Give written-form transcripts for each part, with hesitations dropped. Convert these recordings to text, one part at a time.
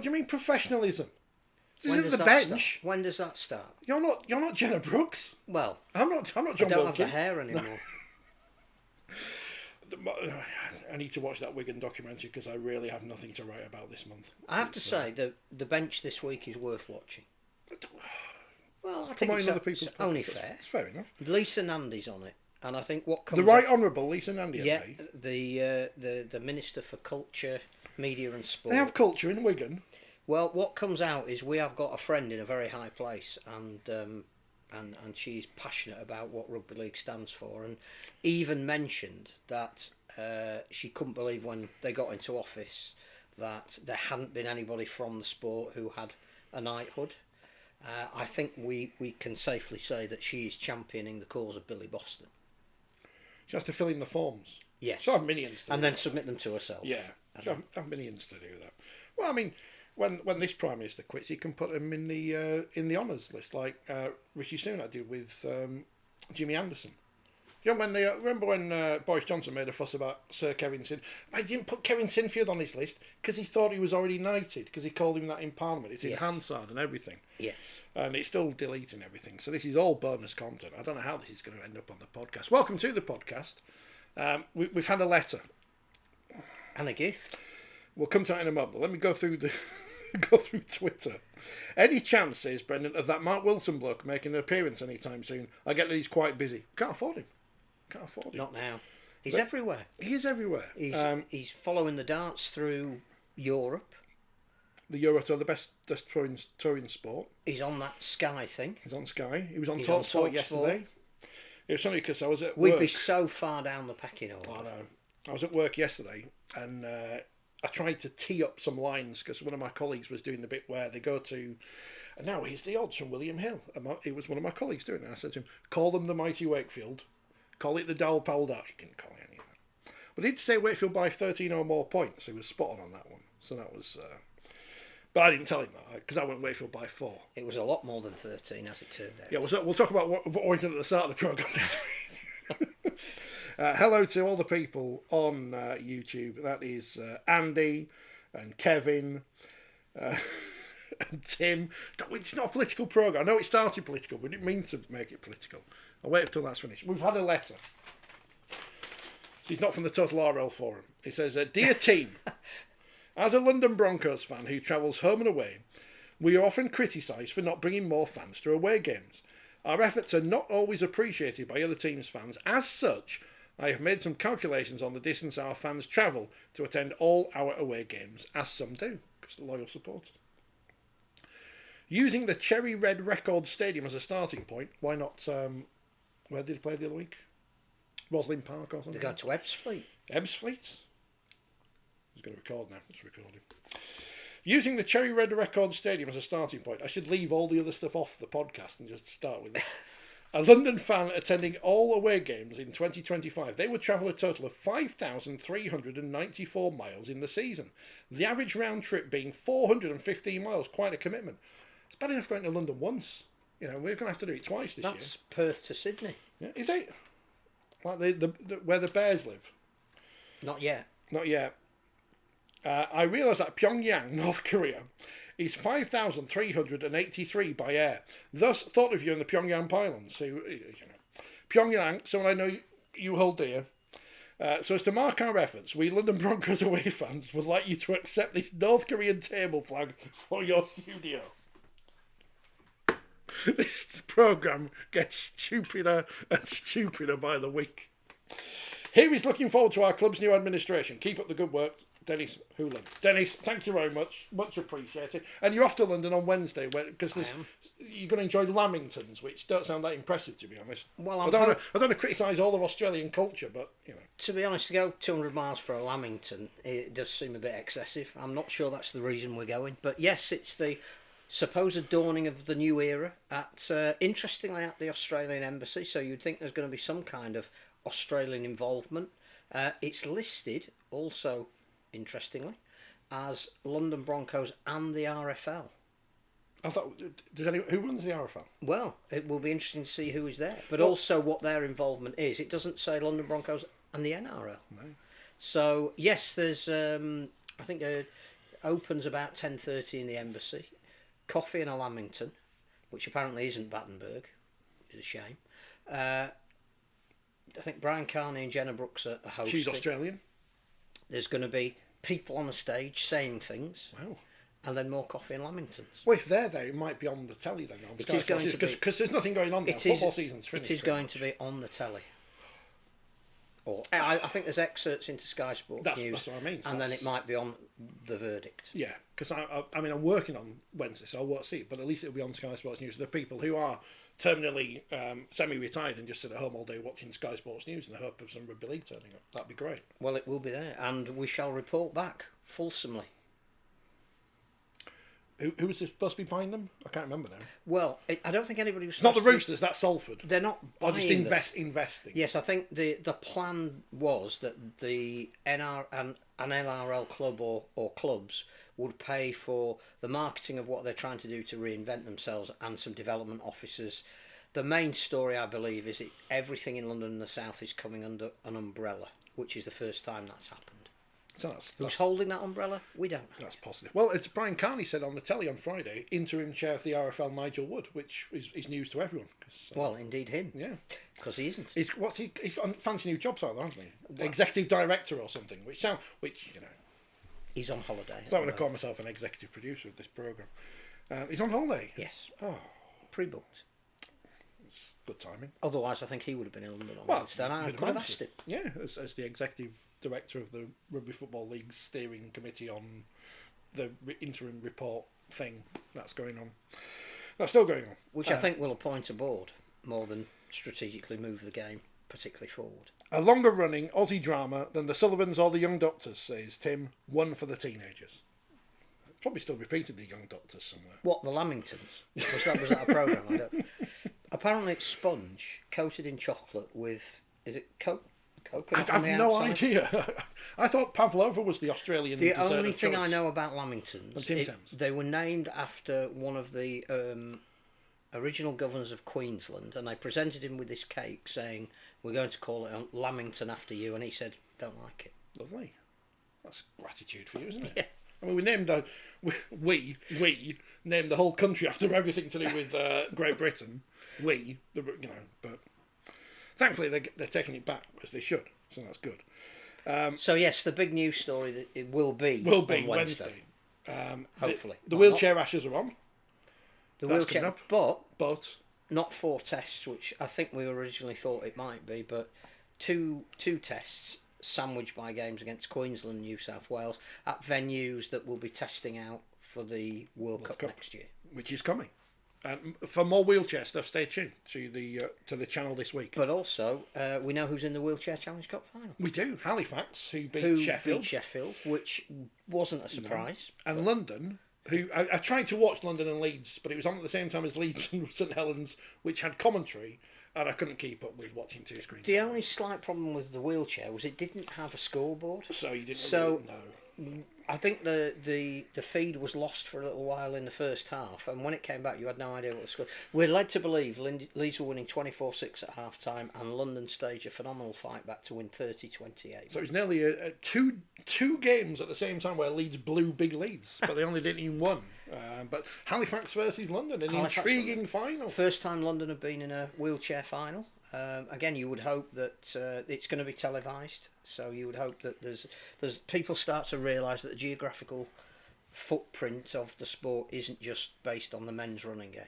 What do you mean professionalism? This isn't the that bench. Start? When does that start? You're not Jenna Brooks. Well, I'm not John I don't have Wilkin. the hair anymore. I need to watch that Wigan documentary because I really have nothing to write about this month. I have to say the bench this week is worth watching. Well, I think it's only fair. It's fair enough. Lisa Nandy's on it, and I think what comes the Right Honourable Lisa Nandy. Yeah, the Minister for Culture, Media and Sport. They have culture in Wigan. Well, what comes out is we have got a friend in a very high place, and she's passionate about what rugby league stands for, and even mentioned that she couldn't believe when they got into office that there hadn't been anybody from the sport who had a knighthood. I think we can safely say that she is championing the cause of Billy Boston. She has to fill in the forms. Yes. She'll have millions to and do then that. submit them to herself. Yeah. She'll have millions to do that. Well, I mean, when this Prime Minister quits, he can put them in the honours list, like Rishi Sunak did with Jimmy Anderson. You know, remember when Boris Johnson made a fuss about Sir Kevin Sin? I didn't put Kevin Sinfield on his list because he thought he was already knighted because he called him that in Parliament. It's in Hansard and everything. Yeah. And it's still deleting everything. So this is all bonus content. I don't know how this is going to end up on the podcast. Welcome to the podcast. We've had a letter. And a gift. We'll come to that in a moment. Let me go through go through Twitter. Any chance, says Brendan, of that Mark Wilson bloke making an appearance anytime soon? I get that he's quite busy. Can't afford him. Not now. He's everywhere. He is everywhere. He's following the darts through Europe. The Euro Tour, the best touring sport. He's on that Sky thing. He's on Sky. He was on TalkSport yesterday. It was funny because I was at work. We'd be so far down the pecking order. I know. I was at work yesterday and I tried to tee up some lines because one of my colleagues was doing the bit where they go to, and now here's the odds from William Hill. It was one of my colleagues doing it. I said to him, call them the Mighty Wakefield. Call it the Dowell Powell Dart. He didn't call it any of that. But he did say Wakefield by 13 or more points. He was spot on that one. So that was... but I didn't tell him that because I went Wakefield by 4. It was a lot more than 13 as it turned out. Yeah, we'll talk about what went on at the start of the programme this week. Hello to all the people on YouTube. That is Andy and Kevin and Tim. It's not a political programme. I know it started political, but we didn't mean to make it political. I'll wait until that's finished. We've had a letter. She's not from the Total RL Forum. It says, Dear team, as a London Broncos fan who travels home and away, we are often criticised for not bringing more fans to away games. Our efforts are not always appreciated by other teams' fans. As such, I have made some calculations on the distance our fans travel to attend all our away games, as some do, because they're loyal supporters. Using the Cherry Red Record Stadium as a starting point, why not... where did he play the other week? Roslyn Park or something? They go to Ebbsfleet. Ebbsfleet? He's going to record now. It's recording. Using the Cherry Red Record Stadium as a starting point, I should leave all the other stuff off the podcast and just start with it. A London fan attending all away games in 2025, they would travel a total of 5,394 miles in the season. The average round trip being 415 miles, quite a commitment. It's bad enough going to London once. You know, we're going to have to do it twice this year. That's Perth to Sydney. Yeah, is it? Like the where the Bears live? Not yet. Not yet. I realise that Pyongyang, North Korea, is 5,383 by air. Thus, thought of you in the Pyongyang Pylons. So, Pyongyang, someone I know you hold dear. So as to mark our efforts, we London Broncos away fans would like you to accept this North Korean table flag for your studio. This programme gets stupider and stupider by the week. Here is looking forward to our club's new administration. Keep up the good work, Dennis Hoolan. Dennis, thank you very much. Much appreciated. And you're off to London on Wednesday because you're going to enjoy Lamingtons, which don't sound that impressive, to be honest. Well, I don't want to criticise all of Australian culture, but, you know. To be honest, to go 200 miles for a Lamington, it does seem a bit excessive. I'm not sure that's the reason we're going. But yes, it's the supposed dawning of the new era interestingly, at the Australian Embassy. So you'd think there's going to be some kind of Australian involvement. It's listed also, interestingly, as London Broncos and the RFL. I thought, who runs the RFL? Well, it will be interesting to see who is there, but also what their involvement is. It doesn't say London Broncos and the NRL. No. So yes, there's I think opens about 10:30 in the Embassy. Coffee and a Lamington, which apparently isn't Battenberg, which is a shame. I think Brian Carney and Jenna Brooks are hosting. She's Australian. There's going to be people on the stage saying things. Wow. And then more coffee and Lamingtons. Well, if they're there, it might be on the telly then. It is going to be, because there's nothing going on there. Football season's finished. It is going to be on the telly. Or I think there's excerpts into Sky Sports News. That's what I mean. And then it might be on the verdict. Yeah, because I'm working on Wednesday, so I won't see it. But at least it'll be on Sky Sports News. The people who are terminally semi-retired and just sit at home all day watching Sky Sports News in the hope of some rugby league turning up. That'd be great. Well, it will be there, and we shall report back fulsomely. Who was supposed to be buying them? I can't remember now. Well, I don't think anybody was. It's not the Roosters. That's Salford. They're not buying. Or just investing. Yes, I think the plan was that the NR and an NRL club or clubs would pay for the marketing of what they're trying to do to reinvent themselves and some development officers. The main story, I believe, is everything in London and the South is coming under an umbrella, which is the first time that's happened. So Who's holding that umbrella? We don't know. That's positive. Well, it's Brian Carney said on the telly on Friday, interim chair of the RFL, Nigel Wood, which is news to everyone. Well, indeed him. Yeah. Because he isn't. He's got a fancy new job title, hasn't he? Well, executive director or something, which you know. He's on holiday. So I'm going to call myself an executive producer of this programme. He's on holiday? Yes. Oh. Pre-booked. It's good timing. Otherwise, I think he would have been in London on Wednesday. And I could have asked him. Yeah, as the executive director of the Rugby Football League's steering committee on the interim report thing that's going on. That's still going on. Which I think will appoint a board more than strategically move the game particularly forward. A longer running Aussie drama than the Sullivans or the Young Doctors, says Tim. One for the teenagers. Probably still repeated the Young Doctors somewhere. What, the Lamingtons? Was that a programme? I don't. Apparently it's sponge coated in chocolate with, is it coconut? I have no idea. I thought Pavlova was the Australian The dessert only of thing choice. I know about Lamingtons, they were named after one of the original governors of Queensland, and they presented him with this cake saying, we're going to call it a Lamington after you, and he said, don't like it. Lovely. That's gratitude for you, isn't it? Yeah. I mean, we named the whole country after everything to do with Great Britain. But thankfully they're taking it back as they should, so that's good. So yes, the big news story that it will be on Wednesday. Hopefully, the wheelchair ashes are on. The wheelchair, but not 4 tests, which I think we originally thought it might be, but two tests sandwiched by games against Queensland and New South Wales at venues that will be testing out for the World Cup next year, which is coming. And for more wheelchair stuff, stay tuned to the channel this week. But also, we know who's in the Wheelchair Challenge Cup final. We do. Halifax, who beat Sheffield, which wasn't a surprise. No. And London, who I tried to watch London and Leeds, but it was on at the same time as Leeds and St Helens, which had commentary, and I couldn't keep up with watching 2 screens. The only slight problem with the wheelchair was it didn't have a scoreboard. So you didn't know. I think the feed was lost for a little while in the first half, and when it came back, you had no idea what the score. We're led to believe Leeds were winning 24-6 at half time, and London staged a phenomenal fight back to win 30-28. So it was nearly two games at the same time where Leeds blew big leads, but they only didn't even win. But Halifax versus London, an intriguing final. First time London have been in a wheelchair final. Again, you would hope that it's going to be televised, so you would hope that there's people start to realise that the geographical footprint of the sport isn't just based on the men's running game.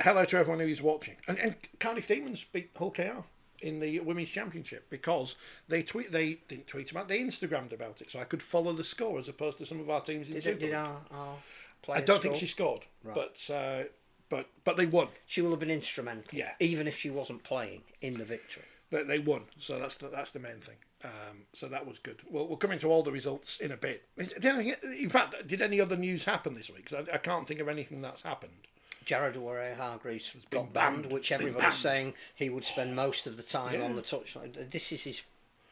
Hello to everyone who's watching. And Cardiff Demons beat Hull KR in the Women's Championship because they didn't tweet about it, they Instagrammed about it, so I could follow the score as opposed to some of our teams in Super League. Our player I don't think she scored, right. But they won. She will have been instrumental, even if she wasn't playing in the victory. But they won, so that's the main thing. So that was good. We'll come into all the results in a bit. In fact, did any other news happen this week? Because I can't think of anything that's happened. Jared Warrior-Hargreaves got banned, which everybody's saying he would spend most of the time on the touchline. This is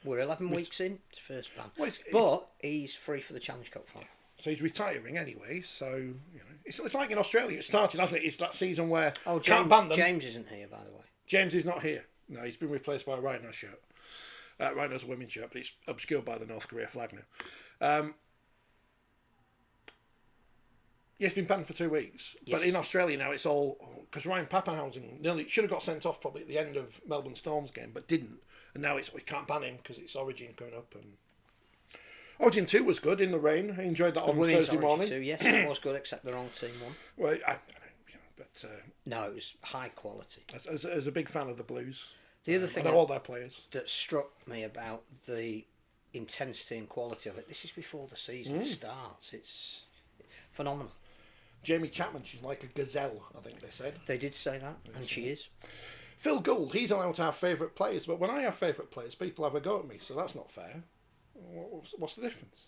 we're 11 weeks in, his first ban. But he's free for the Challenge Cup final. So he's retiring anyway, so it's like in Australia. It started, hasn't it? It's that season where can't ban them. James isn't here, by the way. James is not here. No, he's been replaced by a Rhino shirt. Rhino's a women's shirt, but it's obscured by the North Korea flag now. Yeah, it's been banned for 2 weeks. Yes. But in Australia now, it's all because Ryan Pappenhausen nearly should have got sent off probably at the end of Melbourne Storm's game, but didn't. And now we can't ban him because it's Origin coming up. And Origin 2 was good in the rain. I enjoyed that on Thursday morning. 2, yes, it was good, except the wrong team won. Well, but no, it was high quality. As a big fan of the Blues, the other thing I know all their players that struck me about the intensity and quality of it. This is before the season starts. It's phenomenal. Jamie Chapman, she's like a gazelle, I think they said. They did say that, and she is. Phil Gould, he's allowed to have favourite players, but when I have favourite players, people have a go at me, so that's not fair. What's the difference?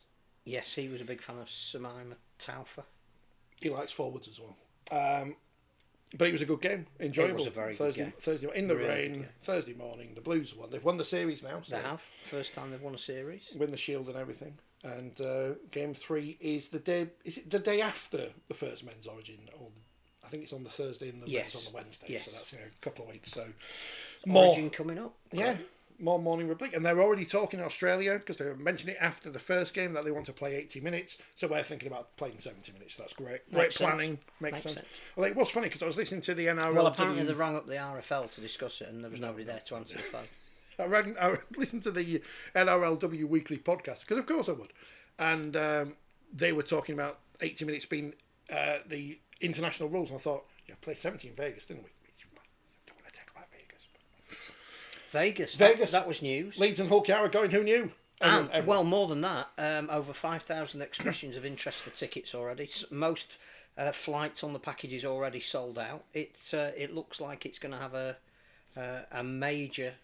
Yes, he was a big fan of Sumaima Taufa. He likes forwards as well. But it was a good game, enjoyable. It was a very good game. Thursday in the rain, Thursday morning. The Blues won. They've won the series now. So they have. First time they've won a series. Win the Shield and everything. And game 3 is the day. Is it the day after the first men's Origin? Or I think it's on the Thursday and the men's on the Wednesday. Yes. So that's a couple of weeks. So Origin coming up. Yeah. More morning Rugby, and they're already talking in Australia because they were mentioning it after the first game that they want to play 80 minutes. So we're thinking about playing 70 minutes. That's great. Great planning. Makes sense. Well, it was funny because I was listening to the NRL. Well, apparently they rang up the RFL to discuss it, and there was nobody there to answer the phone. I listened to the NRLW weekly podcast because, of course, I would, and they were talking about 80 minutes being the international rules, and I thought, play 70 in Vegas, didn't we? Vegas. That was news. Leeds and Hull KR going. Who knew? Everyone. Well, more than that, over 5,000 expressions of interest for tickets already. Most flights on the packages already sold out. It looks like it's going to have a major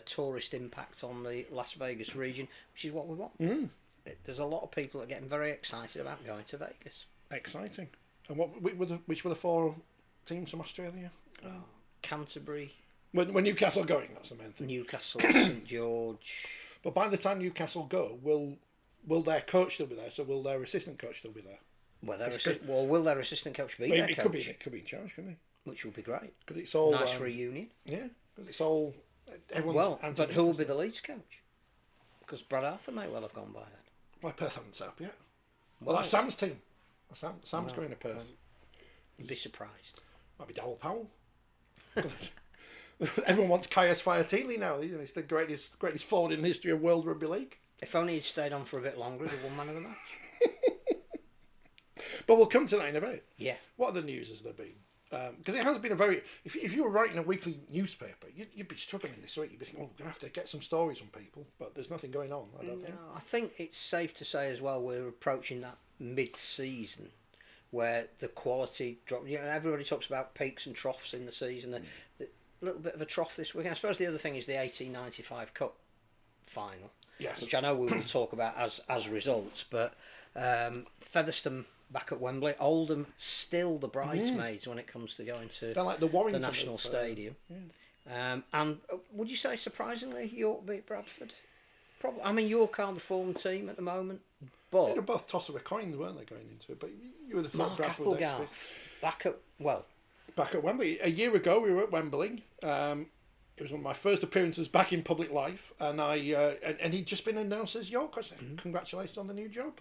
tourist impact on the Las Vegas region, which is what we want. There's a lot of people that are getting very excited about going to Vegas. Exciting. And which were the 4 teams from Australia? Canterbury. When Newcastle going, that's the main thing. Newcastle, St George. But by the time Newcastle go, will their coach still be there? So will their assistant coach still be there? Well, will their assistant coach be their coach? It could be in charge, couldn't he? Which would be great. Because it's all nice reunion. Yeah, because it's all everyone's. Well, but who will be the Leeds coach? Because Brad Arthur may well have gone by then. Why, Perth haven't set up yet. Well, that's Sam's team. Sam's going to Perth. You'd be surprised. Might be Dowell Powell. Everyone wants Kaius Fiatili now. He's the greatest forward in the history of World Rugby League. If only he'd stayed on for a bit longer, he'd have won man of the match. But we'll come to that in a bit. Yeah. What other news has there been? Because it has been a very... If you were writing a weekly newspaper, you'd be struggling this week. You'd be thinking, we're going to have to get some stories from people. But there's nothing going on, I don't think. I think it's safe to say as well we're approaching that mid-season where the quality drop. Everybody talks about peaks and troughs in the season. The little bit of a trough this week. I suppose the other thing is the 1895 Cup final, which I know we will talk about as results. But Featherstone back at Wembley, Oldham still the bridesmaids when it comes to going to like the National Stadium. And would you say surprisingly York beat Bradford? Probably. I mean, York are the form team at the moment, but they were both toss of a coin, weren't they, going into it? But you would have thought Mark Bradford back at Wembley. A year ago, we were at Wembley. It was one of my first appearances back in public life, and and he'd just been announced as York. I said, congratulations on the new job.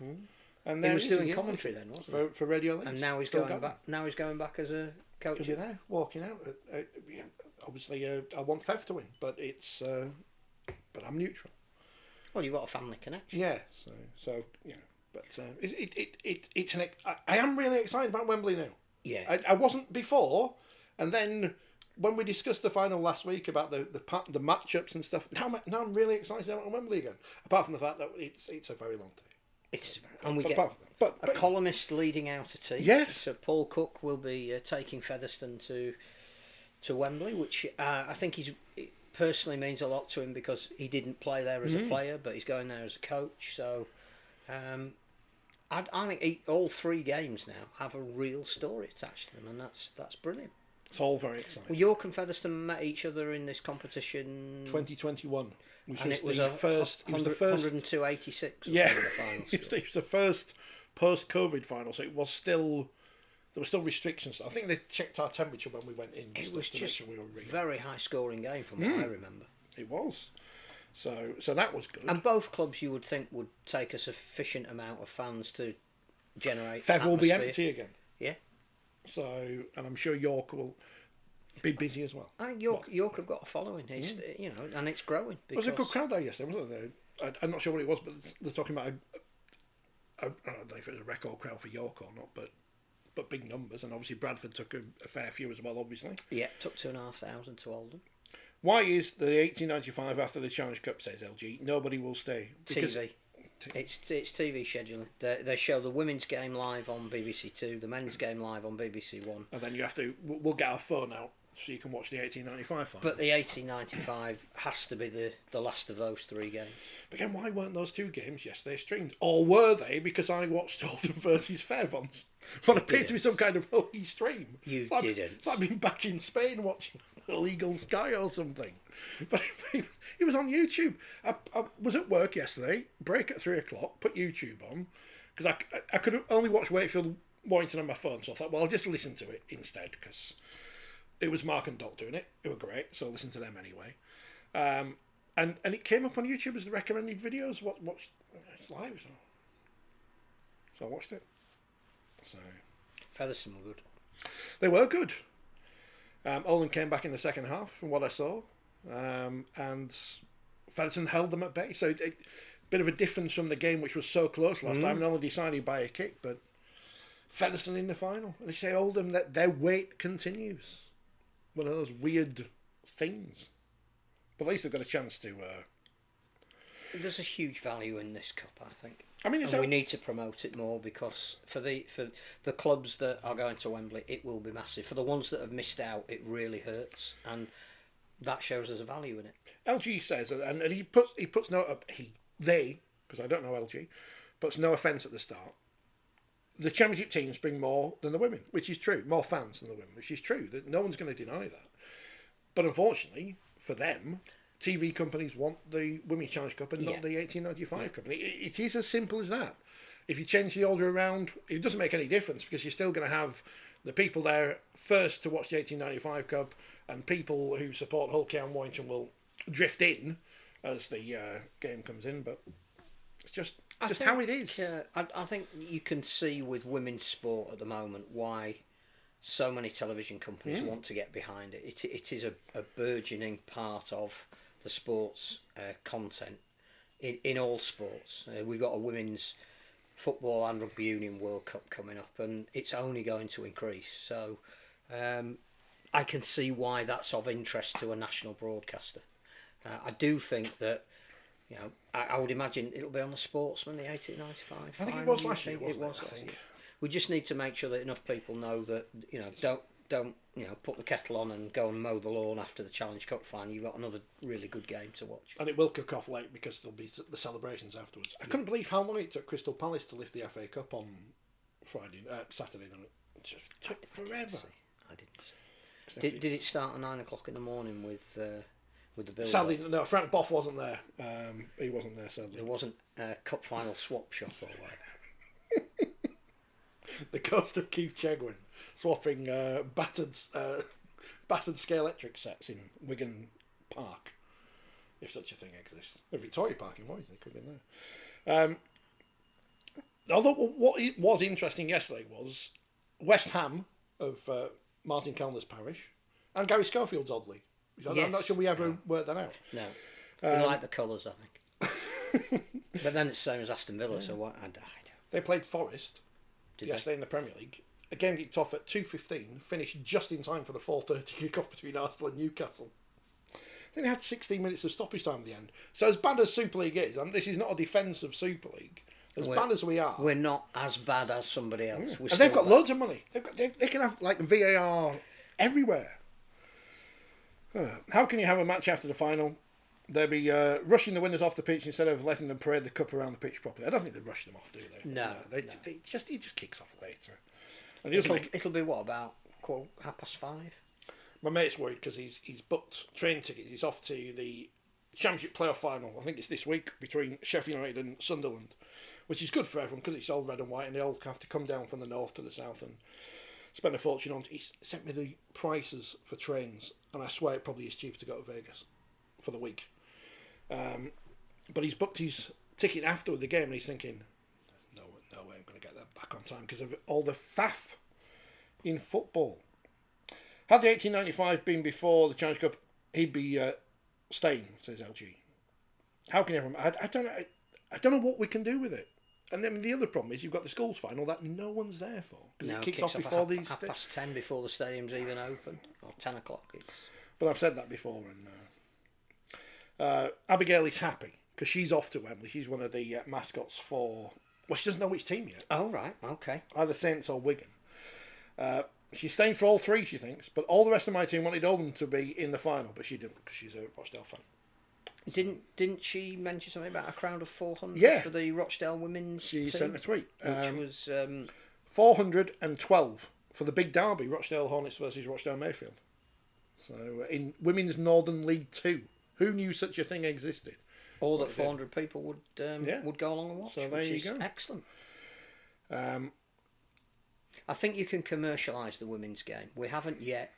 And he was doing commentary then, wasn't he? For Radio Leeds. And now he's going back. Now he's going back as a coach. He'll be there, walking out. Obviously, I want Fev to win, but but I'm neutral. Well, you've got a family connection. Yeah, so but it's I am really excited about Wembley now. Yeah, I wasn't before, and then when we discussed the final last week about the matchups and stuff, now I'm really excited about Wembley again. Apart from the fact that it's a very long day. It's and we get a columnist leading out a team. Yes. So Paul Cook will be taking Featherstone to Wembley, which I think it personally means a lot to him because he didn't play there as a player, but he's going there as a coach. So I think all 3 games now have a real story attached to them, and that's brilliant. It's all very exciting. Well, York and Featherstone met each other in this competition 2021. Which and was it was the first. It was the first 102.86. Yeah, it was the first post-COVID final, so it was still there were still restrictions. I think they checked our temperature when we went in. It was just sure we were very high scoring game from what I remember. It was. So that was good. And both clubs you would think would take a sufficient amount of fans to generate. Fev will be atmosphere. empty again. Yeah. So, and I'm sure York will be busy as well. I think York have got a following. It's and it's growing. There was a good crowd there yesterday, wasn't there? I'm not sure what it was, but they're talking about I don't know if it was a record crowd for York or not, but big numbers, and obviously Bradford took a fair few as well, obviously. Yeah, took 2,500 to Oldham. Why is the 1895 after the Challenge Cup, says LG, nobody will stay? Because TV. It's TV scheduling. They show the women's game live on BBC Two, the men's game live on BBC One. And then you have to, we'll get our phone out so you can watch the 1895 final. But the 1895 has to be the last of those three games. But again, why weren't those two games yesterday streamed? Or were they? Because I watched Oldham versus Fair on what appeared to be some kind of holy stream. You it's like, didn't. It's like being back in Spain watching illegal Sky or something. But it was on YouTube. I was at work yesterday, break at 3 o'clock, put YouTube on, because I could only watch Wakefield Warrington on my phone, so I thought, well, I'll just listen to it instead, because it was Mark and Doc doing it. They were great, so I listened to them anyway. And it came up on YouTube as the recommended videos. Watch it's live, so I watched it. So Featherstone were good. They were good. Oldham came back in the second half, from what I saw, and Featherstone held them at bay. So a bit of a difference from the game, which was so close last time, and only decided by a kick. But Featherstone in the final, and they say Oldham that their wait continues. One of those weird things. But at least they've got a chance to. There's a huge value in this cup, I think. I mean, we need to promote it more, because for the clubs that are going to Wembley, it will be massive. For the ones that have missed out, it really hurts, and that shows there's a value in it. LG says, and he puts no they, because I don't know LG, puts no offence at the start. The championship teams bring more than the women, which is true. More fans than the women, which is true. That no one's going to deny that. But unfortunately for them, TV companies want the Women's Challenge Cup and not the 1895 Cup. It is as simple as that. If you change the order around, it doesn't make any difference, because you're still going to have the people there first to watch the 1895 Cup, and people who support Hull, KR and Wigan will drift in as the game comes in. But it's just how it is. I think you can see with women's sport at the moment why so many television companies want to get behind it. It is a burgeoning part of the sports content in all sports. We've got a women's football and rugby union World Cup coming up, and it's only going to increase. So I can see why that's of interest to a national broadcaster. I do think that, I would imagine it'll be on the Sportsman, the 1895. I think it was last year. It was, I think. We just need to make sure that enough people know that, don't put the kettle on and go and mow the lawn after the Challenge Cup final. You've got another really good game to watch. And it will kick off late, because there'll be the celebrations afterwards. I couldn't believe how long it took Crystal Palace to lift the FA Cup on Saturday night. It just took forever. I didn't see. Did it start at 9 o'clock in the morning with the build? Sadly, no. Frank Boff wasn't there. He wasn't there, sadly. There wasn't a cup final swap shop or whatever. The ghost of Keith Chegwin swapping battered Scalextric sets in Wigan Park, if such a thing exists. The Victoria Park in Warrington, it could have been there. Although what was interesting yesterday was West Ham of Martin Kellner's parish and Gary Schofield's, oddly. I'm not sure we ever worked that out. No. We like the colours, I think. But then it's the same as Aston Villa, so what? I don't. They played Forest yesterday in the Premier League. A game kicked off at 2:15, finished just in time for the 4:30 kick-off between Arsenal and Newcastle. Then they had 16 minutes of stoppage time at the end. So as bad as Super League is, this is not a defence of Super League. Bad as we are, we're not as bad as somebody else. And they've got loads of money. They can have like VAR everywhere. How can you have a match after the final? They'll be rushing the winners off the pitch instead of letting them parade the cup around the pitch properly. I don't think they rush them off, do they? No. It just kicks off later. And it'll be what, about 5:30? My mate's worried because he's booked train tickets. He's off to the Championship playoff final. I think it's this week between Sheffield United and Sunderland, which is good for everyone because it's all red and white, and they all have to come down from the north to the south and spend a fortune on. He sent me the prices for trains, and I swear it probably is cheaper to go to Vegas for the week. But he's booked his ticket after the game, and he's thinking, no way I'm going to get that back on time because of all the faff in football. Had the 1895 been before the Challenge Cup, he'd be staying, says LG. How can everyone... I don't know what we can do with it. And then the other problem is you've got the schools final that no one's there for. Because it kicks off before these... half past 10 before the stadium's even open. Or 10 o'clock. But I've said that before. And Abigail is happy because she's off to Wembley. She's one of the mascots for... Well, she doesn't know which team yet. Oh, right. Okay. Either Saints or Wigan. She's staying for all three, she thinks. But all the rest of my team wanted Oldham to be in the final. But she didn't because she's a Rochdale fan. Didn't she mention something about a crowd of 400 for the Rochdale women's team? She team? sent a tweet. Which was... 412 for the big derby, Rochdale Hornets versus Rochdale Mayfield. So in Women's Northern League 2. Who knew such a thing existed? Or that 400 people would go along and watch. So there you go. Excellent. I think you can commercialise the women's game. We haven't yet...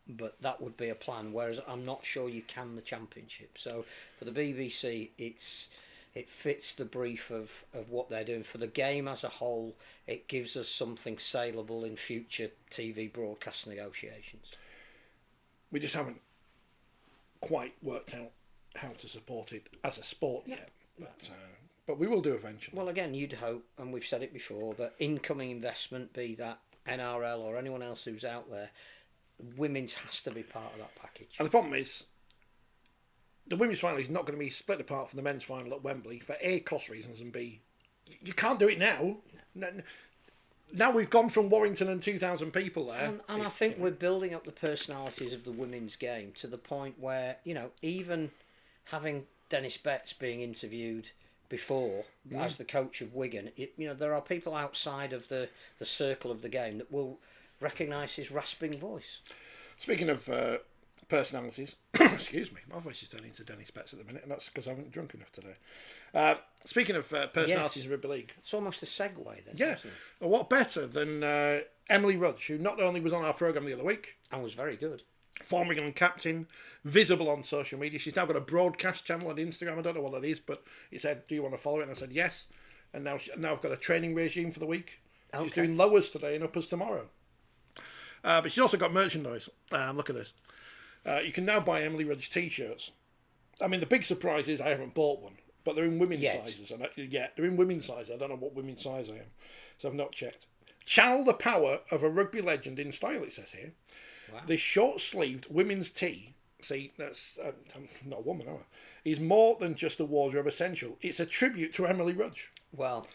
but that would be a plan, whereas I'm not sure you can the championship. So for the BBC, it fits the brief of what they're doing. For the game as a whole, it gives us something saleable in future TV broadcast negotiations. We just haven't quite worked out how to support it as a sport yet. But we will do eventually. Well, again, you'd hope, and we've said it before, that incoming investment, be that NRL or anyone else who's out there, women's has to be part of that package. And the problem is, the women's final is not going to be split apart from the men's final at Wembley for A, cost reasons, and B, you can't do it now. Now we've gone from Warrington and 2,000 people there. And I think we're building up the personalities of the women's game to the point where, even having Dennis Betts being interviewed before as the coach of Wigan, there are people outside of the circle of the game that will recognise his rasping voice. Speaking of personalities, excuse me, my voice is turning into Dennis Betts at the minute, and that's because I haven't drunk enough today. Speaking of personalities in Rugby League, it's almost a segue then. Yeah, isn't it? Well, what better than Emily Rudge, who not only was on our programme the other week and was very good, former England captain, visible on social media. She's now got a broadcast channel on Instagram. I don't know what that is, but he said, "Do you want to follow it?" And I said yes. And now I've got a training regime for the week. Okay. She's doing lowers today and uppers tomorrow. But she's also got merchandise. Look at this. You can now buy Emily Rudge t-shirts. I mean, the big surprise is I haven't bought one, but they're in women's sizes. And they're in women's sizes. I don't know what women's size I am, so I've not checked. Channel the power of a rugby legend in style, it says here. Wow. This short-sleeved women's tee, see, that's I'm not a woman, am I? Is more than just a wardrobe essential. It's a tribute to Emily Rudge. Well,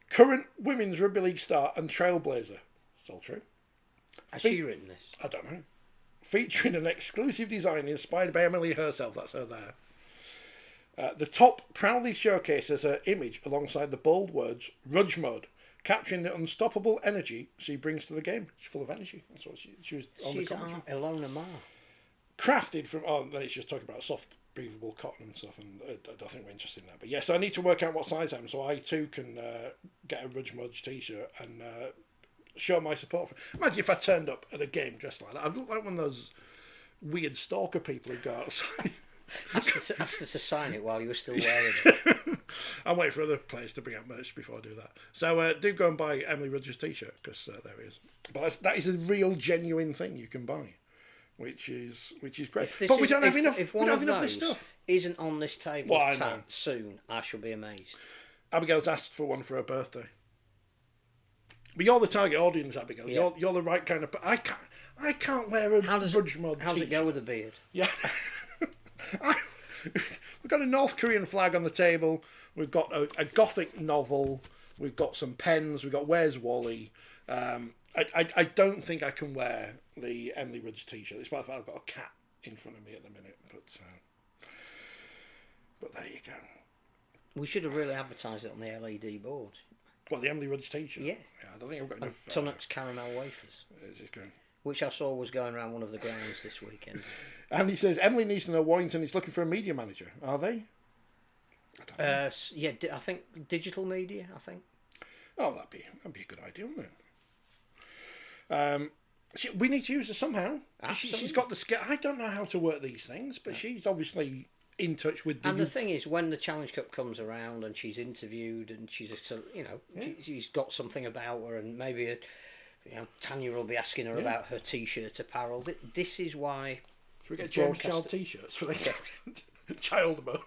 current women's rugby league star and trailblazer. It's all true. Has she written this? I don't know. Featuring an exclusive design inspired by Emily herself. That's her there. The top proudly showcases her image alongside the bold words "Rudge Mode," capturing the unstoppable energy she brings to the game. She's full of energy. That's what she was on the commentary. She's Ilona Mar. Crafted from... Oh, then it's just talking about soft, breathable cotton and stuff, and I don't think we're interested in that. But yes, I need to work out what size I am, so I too can get a Rudge Mode t-shirt and... show my support for. Imagine if I turned up at a game dressed like that. I'd look like one of those weird stalker people who go outside. Asked her to sign it while you were still wearing it. I'm waiting for other players to bring out merch before I do that. So do go and buy Emily Rudge's t-shirt, because there it is. But that is a real, genuine thing you can buy, which is great. But we don't have enough. If one of this stuff isn't on this table soon, I shall be amazed. Abigail's asked for one for her birthday. But you're the target audience, Abigail. Yeah. You're the right kind of... I can't wear a Rudge Mode t-shirt. How's it go with the beard? Yeah. We've got a North Korean flag on the table. We've got a gothic novel. We've got some pens. We've got Where's Wally? I don't think I can wear the Emily Rudge t-shirt. Despite the fact I've got a cat in front of me at the minute. But there you go. We should have really advertised it on the LED board. What, the Emily Rudge t-shirt? Yeah. I don't think I've got enough... Tunnock's caramel wafers. Which I saw was going around one of the grounds this weekend. And he says, Emily needs to know Warrington is looking for a media manager. Are they? I don't know. Yeah, I think digital media, I think. Oh, that'd be a good idea, wouldn't it? We need to use her somehow. She's got the skill. I don't know how to work these things, but she's obviously in touch with. And the thing is, when the Challenge Cup comes around and she's interviewed and she's she's got something about her, and maybe Tanya will be asking her about her T-shirt apparel. This is why. Should we get James Child T-shirts for this? Child mode.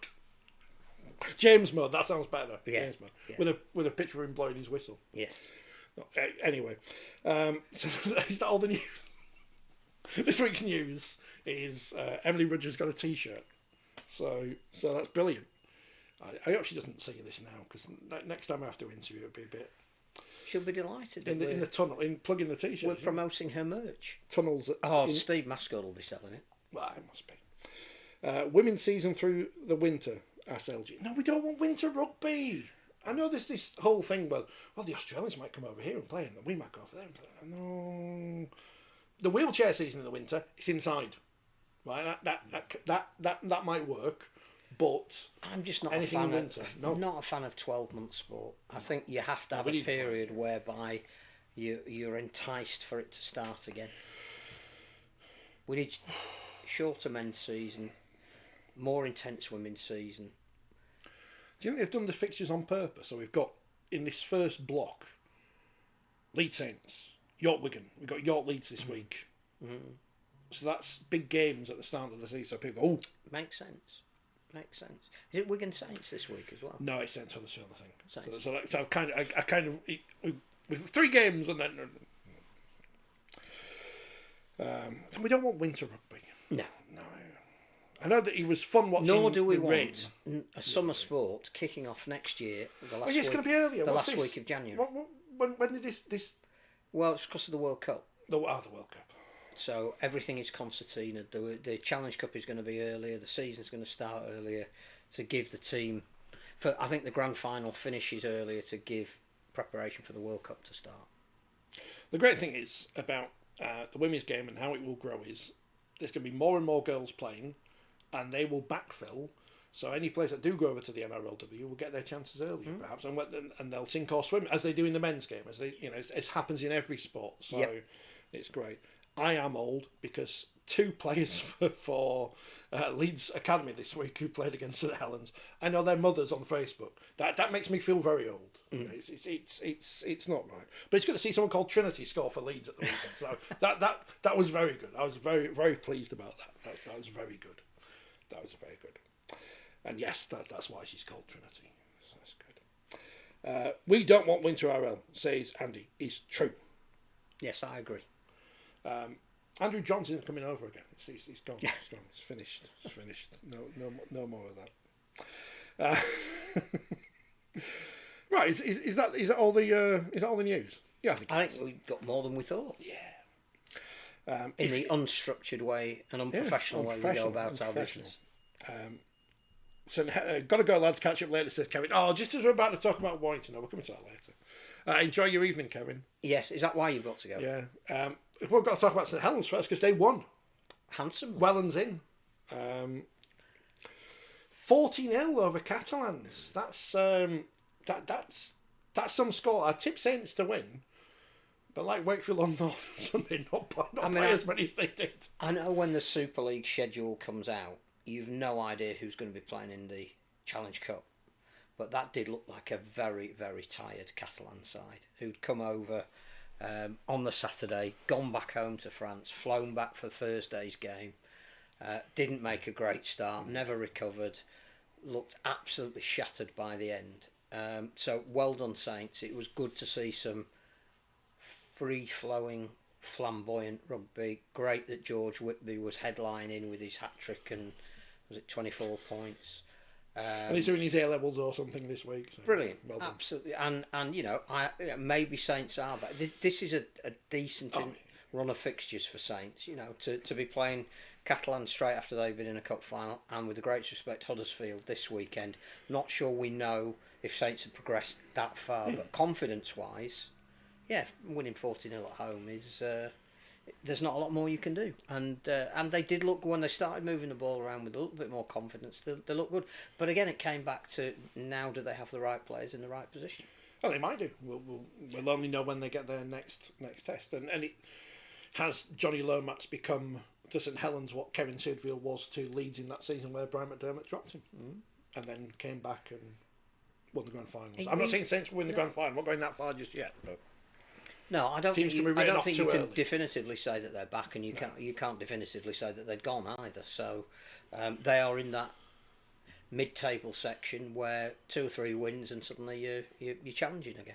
James mode. That sounds better. Yeah. James mode. With a picture of him blowing his whistle. Yeah. Anyway, so is that all the news? This week's news is Emily Rudge has got a T-shirt. So that's brilliant. I hope she doesn't see this now, because next time I have to interview, it'll be a bit. She'll be delighted. In the tunnel, plugging the T-shirt. We're promoting her merch. Tunnels. Steve Mascott will be selling it. Well, it must be. Women's season through the winter, asks LG. No, we don't want winter rugby. I know there's this whole thing, well, the Australians might come over here and play, and we might go over there and play. No. The wheelchair season in the winter, it's inside. Right, that might work, but I'm just not anything a fan in winter. not a fan of 12-month sport. I think you have to have a period whereby you're enticed for it to start again. We need shorter men's season, more intense women's season. Do you think they've done the fixtures on purpose? So we've got, in this first block, Leeds Saints, York Wigan. We've got York Leeds this week. Mm-hmm. So that's big games at the start of the season. So people go, oh. Makes sense. Is it Wigan Saints this week as well? No, it's Saints Huddersfield, I think. Saints. So I kind of with 3 games and then. We don't want winter rugby. No. I know that he was fun watching. Nor do we rain. Want a summer sport kicking off next year. It's going to be earlier. The last week of January. When did this? Well, it's because of the World Cup. The World Cup. So everything is concertina. The Challenge Cup is going to be earlier. The season's going to start earlier to give the team. I think the grand final finishes earlier to give preparation for the World Cup to start. The great thing is about the women's game and how it will grow is there's going to be more and more girls playing, and they will backfill. So any players that do go over to the NRLW will get their chances earlier, perhaps, and they'll sink or swim as they do in the men's game, as they it happens in every sport. So It's great. I am old because 2 players for Leeds Academy this week who played against St Helens, I know their mothers on Facebook. That makes me feel very old. It's not right. But it's good to see someone called Trinity score for Leeds at the weekend. So that was very good. I was very, very pleased about that. That was very good. That was very good. And yes, that's why she's called Trinity. So that's good. We don't want winter RL, says Andy. Is true. Yes, I agree. Andrew Johnson's coming over again. He's gone. It's gone. It's finished. It's finished. No more of that. Right. Is that all the news? Yeah, I think we got more than we thought. Yeah. In the unstructured way and unprofessional way we go about our business. So got to go, lads. Catch up later, says Kevin. Oh, just as we're about to talk about Warrington, we're coming to that later. Enjoy your evening, Kevin. Yes, is that why you've got to go? Yeah. We've got to talk about St Helens first because they won. Handsomely. Welland's in. 40-0 over Catalans. That's some score. I tipped Saints to win, but like Wakefield on Sunday, not play as many as they did. I know when the Super League schedule comes out, you've no idea who's going to be playing in the Challenge Cup. But that did look like a very, very tired Catalan side who'd come over on the Saturday, gone back home to France, flown back for Thursday's game, didn't make a great start, never recovered, looked absolutely shattered by the end. So well done, Saints. It was good to see some free-flowing, flamboyant rugby. Great that George Whitby was headlining with his hat-trick and was it 24 points. And he's doing his A-levels or something this week. So brilliant, well absolutely. And maybe Saints are, but this is a decent run of fixtures for Saints. To be playing Catalan straight after they've been in a cup final, and with the greatest respect, Huddersfield this weekend. Not sure we know if Saints have progressed that far, but confidence-wise, winning 40-0 at home is. There's not a lot more you can do, and they did look when they started moving the ball around with a little bit more confidence. They look good, but again, it came back to now: do they have the right players in the right position? Oh, they might do. We'll only know when they get their next test, and it has Johnny Lomax become to St Helens what Kevin Sidfield was to Leeds in that season where Brian McDermott dropped him, and then came back and won the grand finals. I'm not saying Saints will win the grand final. I'm not going that far just yet. But no, I don't think you early. can definitively say that they're back, and you can't definitively say that they've gone either. So they are in that mid-table section where 2 or 3 wins and suddenly you're challenging again.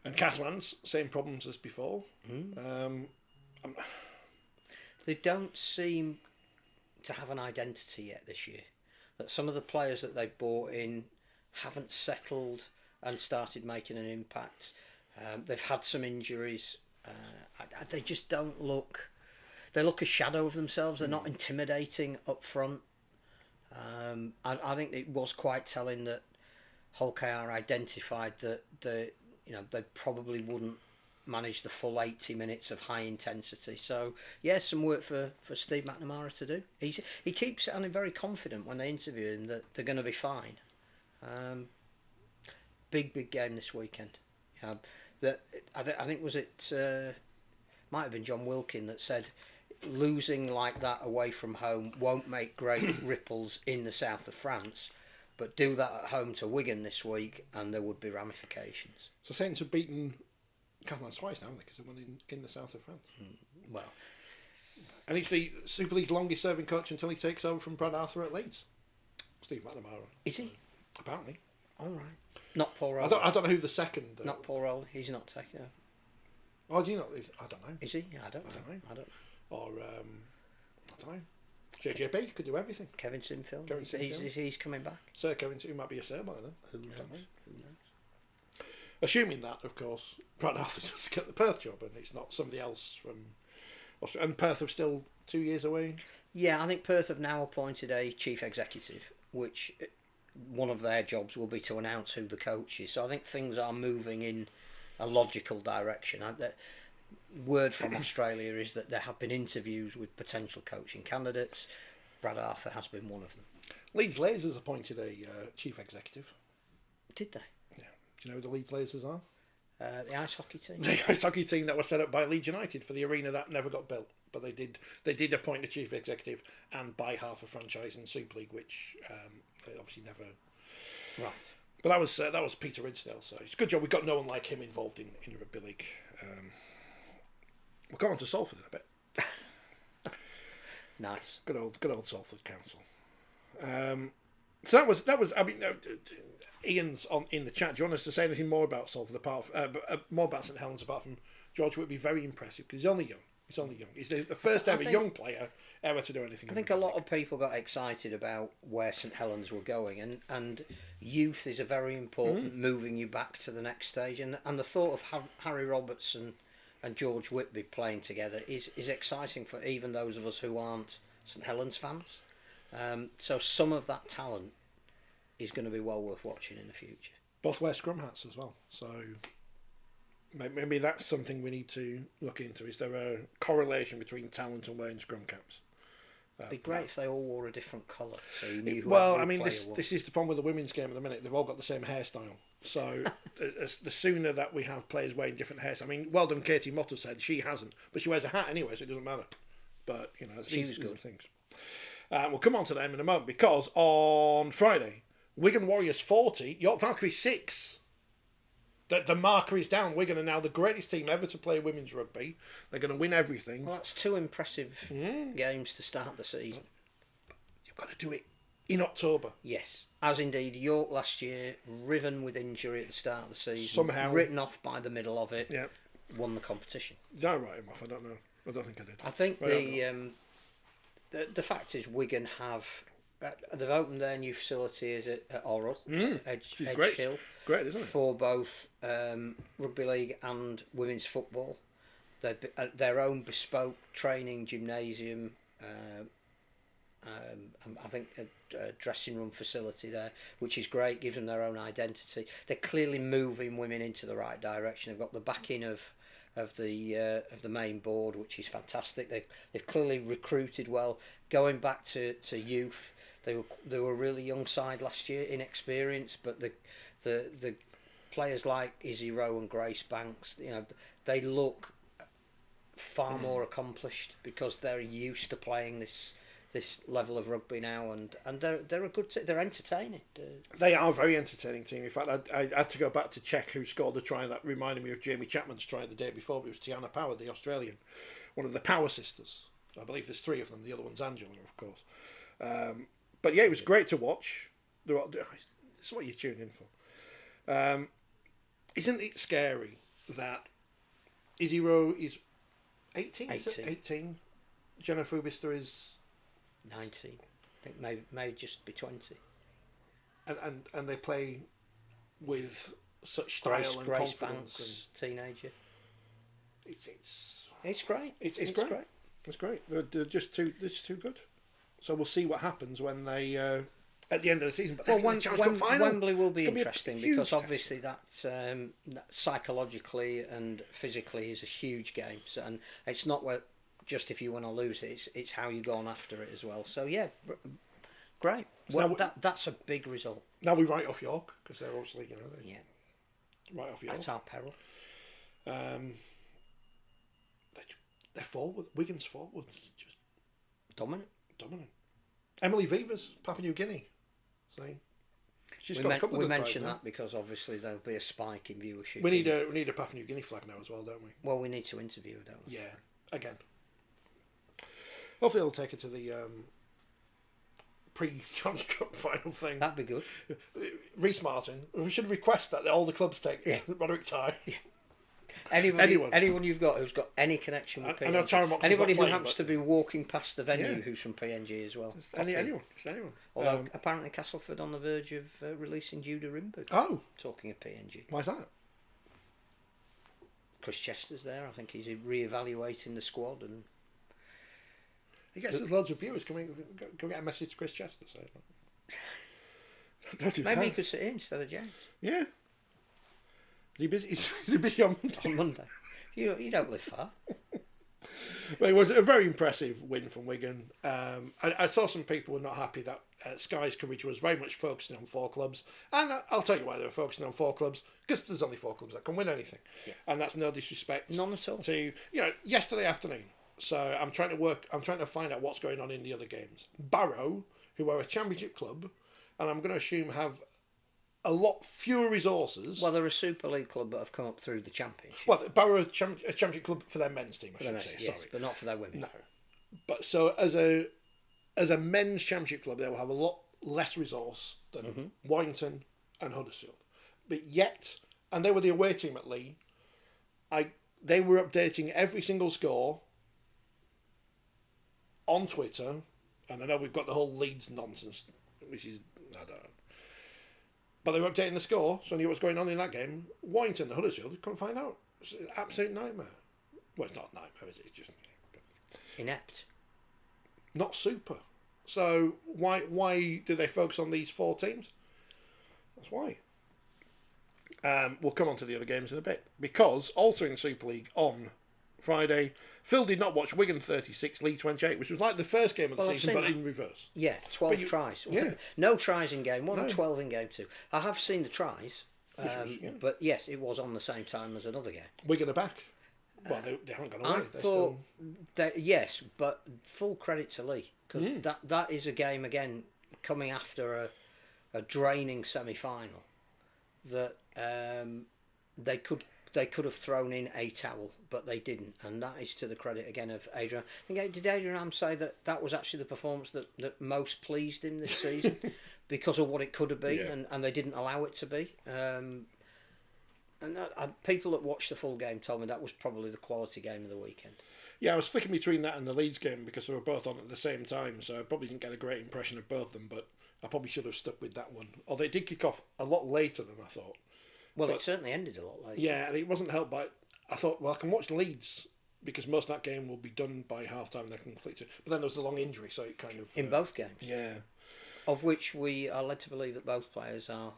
And Catalans, same problems as before. They don't seem to have an identity yet this year. That some of the players that they brought in haven't settled and started making an impact. They've had some injuries. They just don't look... They look a shadow of themselves. They're not intimidating up front. I think it was quite telling that Hull KR identified that they probably wouldn't manage the full 80 minutes of high intensity. So yeah, some work for Steve McNamara to do. He keeps sounding very confident when they interview him that they're going to be fine. Big game this weekend. I think was it might have been John Wilkin that said losing like that away from home won't make great ripples in the south of France, but do that at home to Wigan this week and there would be ramifications. So Saints have beaten Catalans twice now, because they won in the south of France. Well, and he's the Super League's longest serving coach until he takes over from Brad Arthur at Leeds. Steve McNamara. Is he? Apparently. All right. Not Paul Rowley. I don't know who the second. Not Paul Rowley. He's not taking over. Oh, is he not? I don't know. Is he? I don't know. Or I don't know. JJB could do everything. Kevin Sinfield. Sinfield. He's coming back. Sir Kevin, who might be a sir by then. Who knows? Assuming that, of course, Brad Arthur does get the Perth job and it's not somebody else from Australia. And Perth are still 2 years away. Yeah, I think Perth have now appointed a chief executive, which one of their jobs will be to announce who the coach is. So I think things are moving in a logical direction. The word from Australia is that there have been interviews with potential coaching candidates. Brad Arthur has been one of them. Leeds Lasers appointed a chief executive. Did they? Yeah. Do you know who the Leeds Lasers are? The ice hockey team. The ice hockey team that was set up by Leeds United for the arena that never got built. But they did appoint a chief executive and buy half a franchise in Super League, which they obviously never. Right. But that was Peter Ridsdale, so it's a good job we've got no one like him involved in Rugby League. We'll go on to Salford in a bit. Nice. Good old Salford Council. So that was. I mean, Ian's in the chat. Do you want us to say anything more about Salford, more about St Helens, apart from George would be very impressive because he's only young. He's the first ever young player ever to do anything. I think a lot of people got excited about where St Helens were going, and youth is a very important moving you back to the next stage. And the thought of Harry Robertson and George Whitby playing together is exciting for even those of us who aren't St Helens fans. So some of that talent is going to be well worth watching in the future. Both wear scrum hats as well, so maybe that's something we need to look into. Is there a correlation between talent and wearing scrum caps? It'd be great if they all wore a different colour, so you knew. This is the problem with the women's game at the minute. They've all got the same hairstyle. So the sooner that we have players wearing different hairstyles. I mean, well done, Katie Motter said she hasn't, but she wears a hat anyway, so it doesn't matter. But she was good. Things. We'll come on to them in a moment because on Friday, Wigan Warriors 40, York Valkyrie 6. The marker is down. Wigan are now the greatest team ever to play women's rugby. They're going to win everything. Well, that's 2 impressive games to start the season. But you've got to do it in October. Yes, as indeed York last year, riven with injury at the start of the season, somehow written off by the middle of it, yeah, won the competition. Did I write him off? I don't know. I don't think I did. I think the fact is Wigan have they've opened their new facility at Orrell, Edge Hill. Great, isn't it? For both rugby league and women's football. Their own bespoke training gymnasium, I think a dressing room facility there, which is great, gives them their own identity. They're clearly moving women into the right direction. They've got the backing of the main board, which is fantastic. They've clearly recruited well. Going back to youth, they were a really young side last year, inexperienced, but the players like Izzy Rowe and Grace Banks, they look far more accomplished because they're used to playing this level of rugby now, and they're a good they're entertaining. They are a very entertaining team. In fact, I had to go back to check who scored the try that reminded me of Jamie Chapman's try the day before. But it was Tiana Power, the Australian, one of the Power sisters. I believe there's three of them. The other one's Angela, of course. But yeah, it was great to watch. This is what you tune in for. Isn't it scary that Izzy Rowe is 18? 18. Jennifer Fubista is 19. I think may just be 20. And they play with such style and Grace confidence. Banks, teenager. It's great. It's great. It's great. They're just too good. So we'll see what happens when they at the end of the season. But Wembley will be interesting because obviously that psychologically and physically is a huge game, and it's not just if you want to lose it, it's how you go on after it as well. So yeah, great. Well, that's a big result. Now we write off York because they're obviously right off York. That's our peril. They're forward. Wigan's forwards just dominant. Emily Vivas, Papua New Guinea. She's got a couple of good mention tries that because obviously there'll be a spike in viewership. We need a Papua New Guinea flag now as well, don't we? Well, we need to interview her, don't we? Yeah, again. Hopefully they'll take her to the pre-Challenge Cup final thing. That'd be good. Reece Martin. We should request that all the clubs take Roderick Ty. Yeah. Anyone you've got who's got any connection with PNG. Anybody who happens to be walking past the venue who's from PNG as well. Anyone. Although apparently Castleford on the verge of releasing Judah Rimbu. Oh. Talking of PNG. Why's that? Chris Chester's there. I think he's re-evaluating the squad and he gets loads of viewers. Can we get a message to Chris Chester? Maybe he could sit in instead of James. Yeah. Is he busy? Is he busy on Monday? On Monday. You don't live far. Well, it was a very impressive win from Wigan. I saw some people were not happy that Sky's coverage was very much focusing on 4 clubs. And I'll tell you why they were focusing on 4 clubs. Because there's only 4 clubs that can win anything. Yeah. And that's no disrespect. None at all. To, yesterday afternoon. So I'm trying to find out what's going on in the other games. Barrow, who are a championship club, and I'm going to assume have a lot fewer resources. Well, they're a Super League club that have come up through the Championship. Well, Barrow are a championship club for their men's team, I should say. Yes, sorry, but not for their women. No, but so as a men's championship club, they will have a lot less resource than Warrington and Huddersfield. But yet, and they were the away team at Leigh. They were updating every single score on Twitter, and I know we've got the whole Leeds nonsense, which is I don't know. But they were updating the score, so I knew what was going on in that game. Warrington and Huddersfield couldn't find out. It's an absolute nightmare. Well, it's not a nightmare, is it? It's just inept. Not super. So why do they focus on these 4 teams? That's why. We'll come on to the other games in a bit. Because, also in Super League on Friday, Phil did not watch Wigan 36, Leigh 28, which was like the first game of the season, but in reverse. Yeah, 12 tries. Yeah. No tries in game 1 and 12 in game 2. I have seen the tries, but yes, it was on the same time as another game. Wigan are back. Well, they haven't gone away. I thought yes, but full credit to Leigh, because that is a game, again, coming after a draining semi-final, that they could have thrown in a towel, but they didn't, and that is to the credit again of Adrian. I think, did Adrian Am say that was actually the performance that most pleased him this season because of what it could have been, and they didn't allow it to be. People that watched the full game told me that was probably the quality game of the weekend. Yeah, I was flicking between that and the Leeds game because they were both on at the same time, so I probably didn't get a great impression of both of them, but I probably should have stuck with that one. Although it did kick off a lot later than I thought. Well, it certainly ended a lot later. Yeah, and it wasn't helped by... I thought, well, I can watch Leeds because most of that game will be done by half-time and they can flick it. But then there was a long injury, so it kind of... In both games? Yeah. Of which we are led to believe that both players are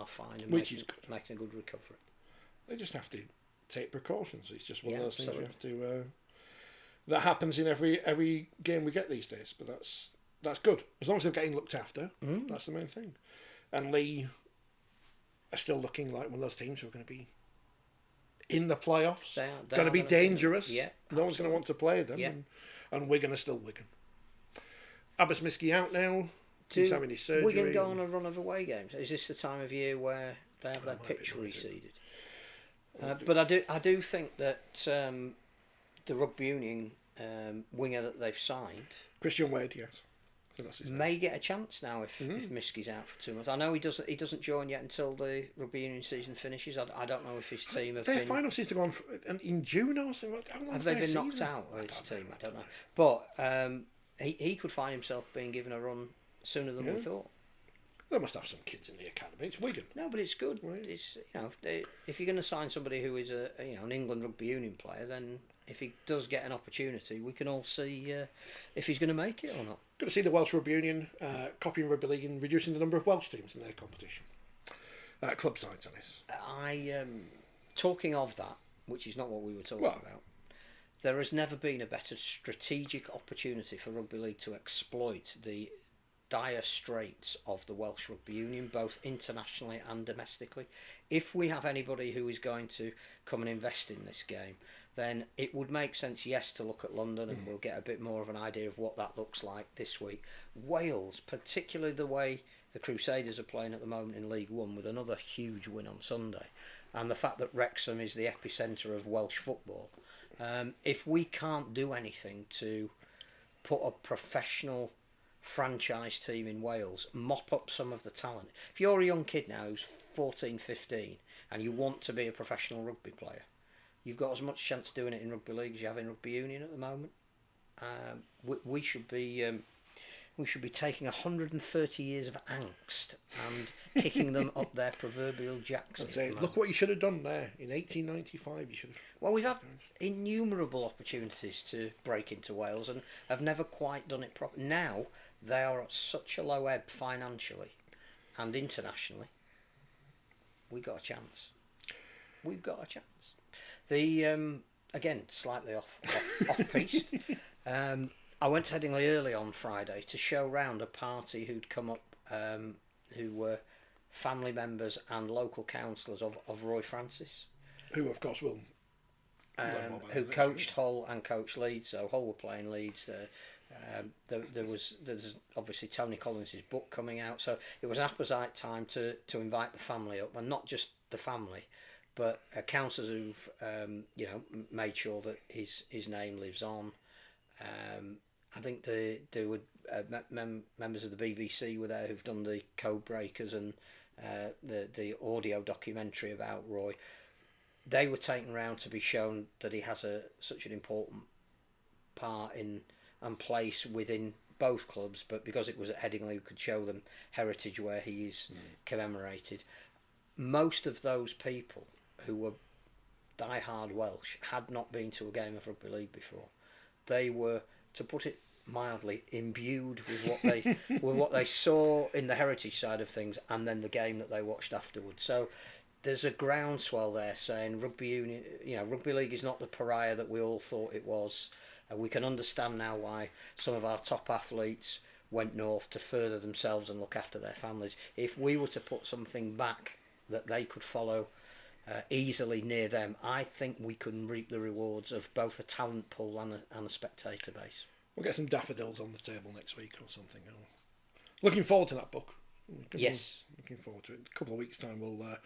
fine and making a good recovery. They just have to take precautions. It's just one of those things we have to... that happens in every game we get these days, but that's good. As long as they're getting looked after, that's the main thing. And Leigh are still looking like one of those teams who are going to be in the playoffs. They Going to be dangerous. Yeah, no one's going to want to play them. Yeah. And Wigan are still Wigan. Abbas-Miski out now. He's having his surgery. Wigan go on a run of away games. Is this the time of year where they have their pitch reseeded? But I do think that the Rugby Union winger that they've signed, Christian Wade, yes, so may get a chance now if Miski's out for 2 months. I know he doesn't join yet until the Rugby Union season finishes. I don't know if his team have their been. final season to go on in June or something. Have they been knocked out of his team? I don't know. But he could find himself being given a run sooner than we thought. They must have some kids in the academy. It's Wigan. No, but it's good. It's if you're going to sign somebody who is an England Rugby Union player, then if he does get an opportunity, we can all see if he's going to make it or not. Good to see the Welsh Rugby Union copying Rugby League and reducing the number of Welsh teams in their competition. Club sides, that is. Talking of that, which is not what we were talking about, there has never been a better strategic opportunity for Rugby League to exploit the dire straits of the Welsh Rugby Union, both internationally and domestically. If we have anybody who is going to come and invest in this game, then it would make sense, yes, to look at London, and we'll get a bit more of an idea of what that looks like this week. Wales, particularly the way the Crusaders are playing at the moment in League One, with another huge win on Sunday, and the fact that Wrexham is the epicentre of Welsh football, if we can't do anything to put a professional franchise team in Wales, mop up some of the talent. If you're a young kid now who's 14, 15 and you want to be a professional rugby player, you've got as much chance doing it in Rugby League as you have in Rugby Union at the moment. We should be taking 130 years of angst and kicking them up their proverbial jacks. I'd say, look what you should have done there in 1895. You should have. Well, we've had innumerable opportunities to break into Wales and have never quite done it properly. Now they are at such a low ebb financially and internationally. We got a chance. We've got a chance. The again, slightly off piste. I went to Headingley early on Friday to show round a party who'd come up, who were family members and local councillors of Roy Francis, who of course will, who coached Hull and coached Leeds. So Hull were playing Leeds. There's obviously Tony Collins' book coming out, so it was an apposite time to invite the family up, and not just the family, but councillors who've made sure that his name lives on. I think there were members of the BBC were there who've done the code breakers and the audio documentary about Roy. They were taken around to be shown that he has such an important part in and place within both clubs, but because it was at Headingley, we could show them heritage where he is commemorated. Most of those people who were die-hard Welsh had not been to a game of Rugby League before. They were, to put it mildly, imbued with what they saw in the heritage side of things, and then the game that they watched afterwards. So there's a groundswell there saying Rugby Union, Rugby League is not the pariah that we all thought it was. We can understand now why some of our top athletes went north to further themselves and look after their families. If we were to put something back that they could follow easily near them, I think we can reap the rewards of both a talent pool and a spectator base. We'll get some daffodils on the table next week or something. Looking forward to that book. Yes. Looking forward to it. In a couple of weeks' time we'll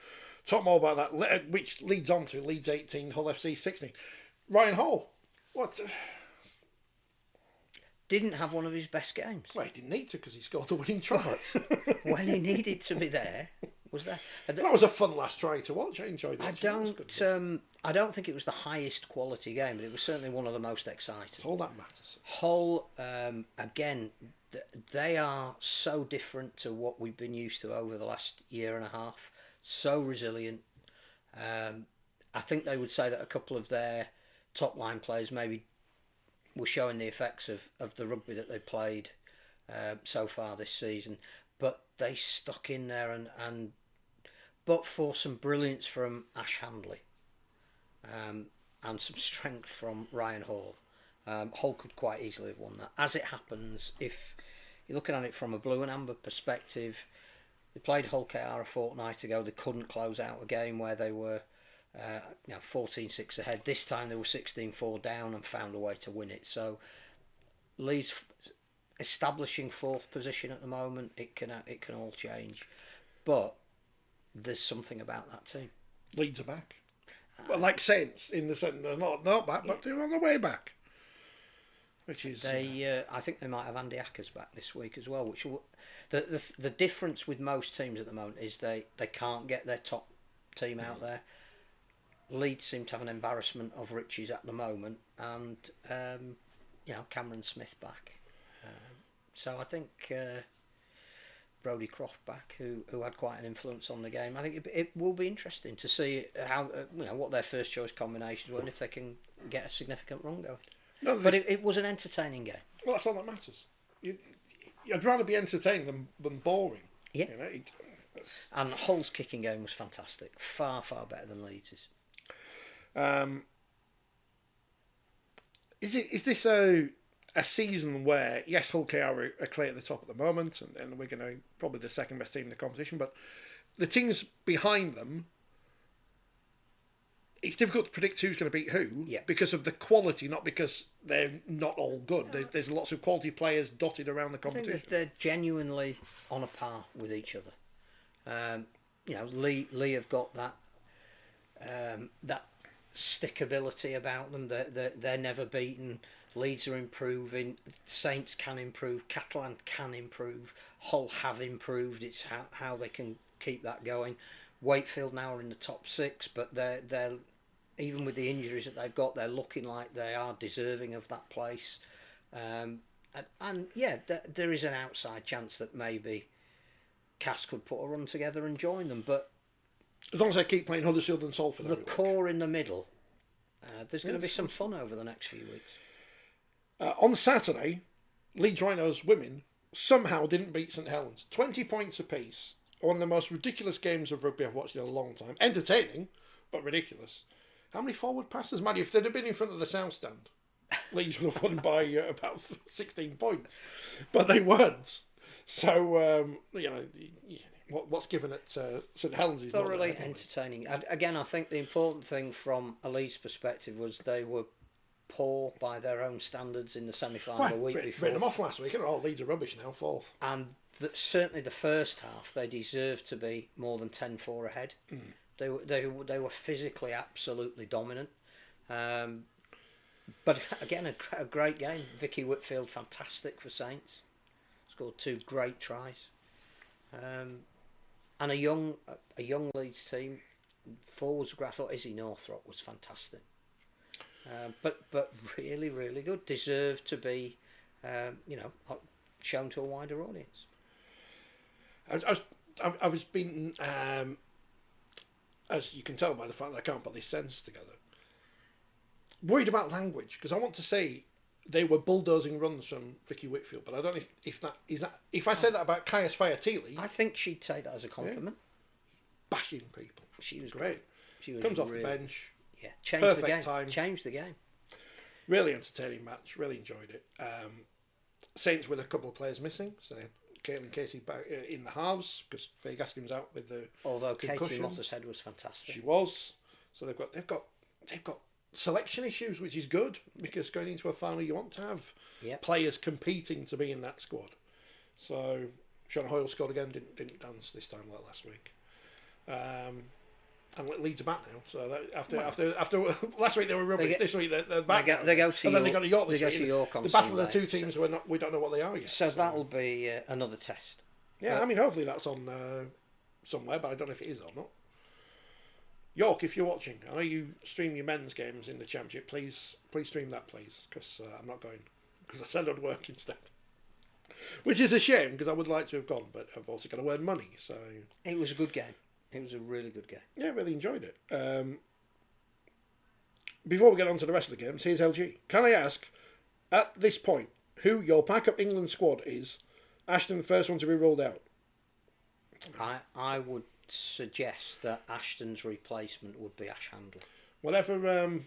talk more about that, which leads on to Leeds 18, Hull FC 16. Ryan Hall, what... didn't have one of his best games. Well, he didn't need to because he scored the winning try. When he needed to be there, was there. That was a fun last try to watch. I enjoyed it. I don't think it was the highest quality game, but it was certainly one of the most exciting. It's all that matters. Hull, again, they are so different to what we've been used to over the last year and a half. So resilient. I think they would say that a couple of their top line players maybe were showing the effects of the rugby that they played so far this season, but they stuck in there and but for some brilliance from Ash Handley and some strength from Ryan Hall, Hull could quite easily have won that. As it happens, if you're looking at it from a blue and amber perspective, they played Hull KR a fortnight ago. They couldn't close out a game where they were you know, 14-6 ahead. This time they were 16-4 down and found a way to win it. So Leigh's establishing fourth position at the moment. It can all change, but there's something about that team. Leeds are back. Well, like Saints in the sense they're not back, but they're on the way back. Which is I think they might have Andy Ackers back this week as well. Which the difference with most teams at the moment is they can't get their top team out there. Leeds seem to have an embarrassment of riches at the moment, and you know, Cameron Smith back. So I think Brodie Croft back, who had quite an influence on the game. I think it will be interesting to see how you know, what their first choice combinations were and if they can get a significant run going. No, but it was an entertaining game. Well, that's all that matters. I'd rather be entertaining than boring. Yeah. You know, and Hull's kicking game was fantastic. Far, far better than Leeds'. Is this a season where, yes, Hull KR are clear at the top at the moment, and we're going to probably the second best team in the competition, but the teams behind them, it's difficult to predict who's going to beat who because of the quality, not because they're not all good. There's lots of quality players dotted around the competition. I think they're genuinely on a par with each other. You know, Leigh have got that that stickability about them. They're never beaten. Leeds are improving. Saints can improve. Catalan can improve. Hull have improved. It's how they can keep that going. Wakefield now are in the top 6, but they're even with the injuries that they've got, they're looking like they are deserving of that place. And yeah, there is an outside chance that maybe Cass could put a run together and join them. But as long as they keep playing Huddersfield and Salford, the core in the middle, there's going to be some fun over the next few weeks. On Saturday, Leeds Rhinos women somehow didn't beat St Helens. 20 points apiece. One of the most ridiculous games of rugby I've watched in a long time. Entertaining, but ridiculous. How many forward passes? Maddie, if they'd have been in front of the South Stand, Leeds would have won by about 16 points. But they weren't. So, you know, what's given at St Helens is thoroughly entertaining. Again, I think the important thing from a Leeds perspective was they were poor by their own standards in the semi-final the week before. Written them off last week, and all Leeds are rubbish now, fourth. And certainly the first half, they deserved to be more than 10-4 ahead. They were physically absolutely dominant. But again, a great game. Vicky Whitfield, fantastic for Saints. Scored 2 great tries. And a young Leeds team. Forwards, I thought Izzy Northrop was fantastic. But really, really good. Deserved to be, you know, shown to a wider audience. I was being, as you can tell by the fact that I can't put this sentence together, worried about language, because I want to say they were bulldozing runs from Vicky Whitfield, but I don't know if that is that. If I said that about Kaya Sfaiatili, I think she'd take that as a compliment. Yeah. Bashing people. She was great. She was comes off the bench. Yeah, changed perfect the game. Time. Changed the game. Really entertaining match. Really enjoyed it. Saints with a couple of players missing, so Caitlin Casey back in the halves because Faye Gaskins out with the although concussion. Katie Mottershead was fantastic. She was. So they've got selection issues, which is good because going into a final you want to have players competing to be in that squad. So Sean Hoyle scored again, didn't dance this time like last week. And Leeds are back now. So after last week they were rubbish. This week they're back. They go to and York. then they got to York this week. York the battle of the two teams. We don't know what they are yet. So that'll be another test. Yeah, I mean hopefully that's on somewhere, but I don't know if it is or not. York, if you're watching, I know you stream your men's games in the Championship. Please stream that, please, because I'm not going because I said I'd work instead. Which is a shame because I would like to have gone, but I've also got to earn money. So it was a good game. It was a really good game. Yeah, really enjoyed it. Before we get on to the rest of the games, here's LG. Can I ask, at this point, who your backup England squad is? Ashton, the first one to be ruled out. I would suggest that Ashton's replacement would be Ash Handler. Whatever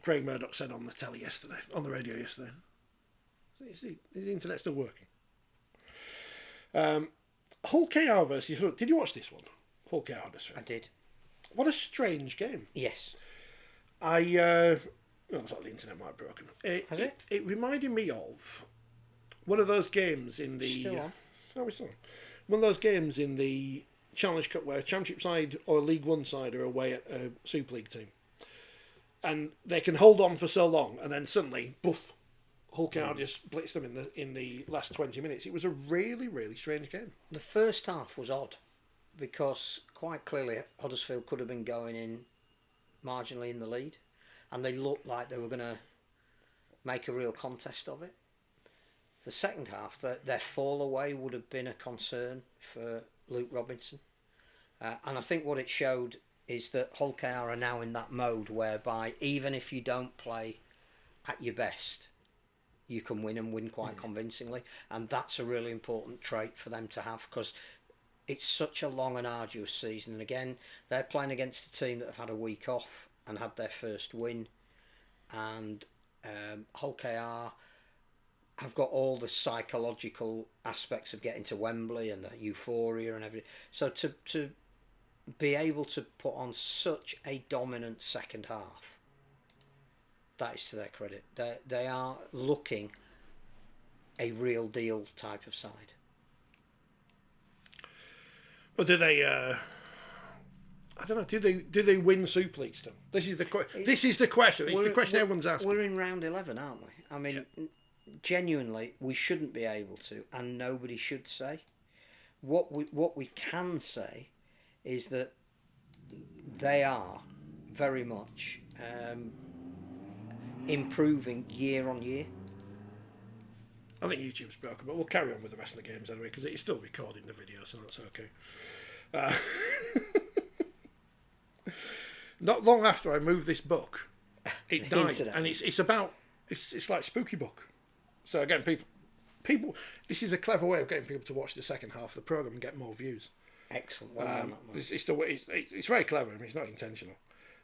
Craig Murdoch said on the telly yesterday, on the radio yesterday. Is the internet still working? Hull KR versus Hood. Did you watch this one? Hull KR Huddersfield. I did. What a strange game. Yes. I thought the internet might have broken. Has it? It reminded me of one of those games in the. Still on. No, we're still on. One of those games in the Challenge Cup where a Championship side or a League One side are away at a Super League team, and they can hold on for so long, and then suddenly, boof, Hull KR just blitz them in the last 20 minutes. It was a really, really strange game. The first half was odd because quite clearly Huddersfield could have been going in marginally in the lead, and they looked like they were going to make a real contest of it. The second half, their fall away would have been a concern for Luke Robinson, and I think what it showed is that Hull KR are now in that mode whereby even if you don't play at your best, you can win and win quite convincingly, and that's a really important trait for them to have because it's such a long and arduous season. And again, they're playing against a team that have had a week off and had their first win, and Hull KR have got all the psychological aspects of getting to Wembley and the euphoria and everything. So to be able to put on such a dominant second half, that is to their credit. They are looking a real deal type of side. But do they? I don't know. Do they win Super League still? This is the question. It's the question everyone's asking. We're in round 11, aren't we? I mean, genuinely, we shouldn't be able to, and nobody should say. What we can say is that they are very much improving year on year. I think YouTube's broken, but we'll carry on with the rest of the games anyway because it's still recording the video, so that's okay. Not long after I moved this book, it died, and it's like Spooky Book. So again, people, this is a clever way of getting people to watch the second half of the program and get more views. Excellent. It's very clever. I mean, it's not intentional.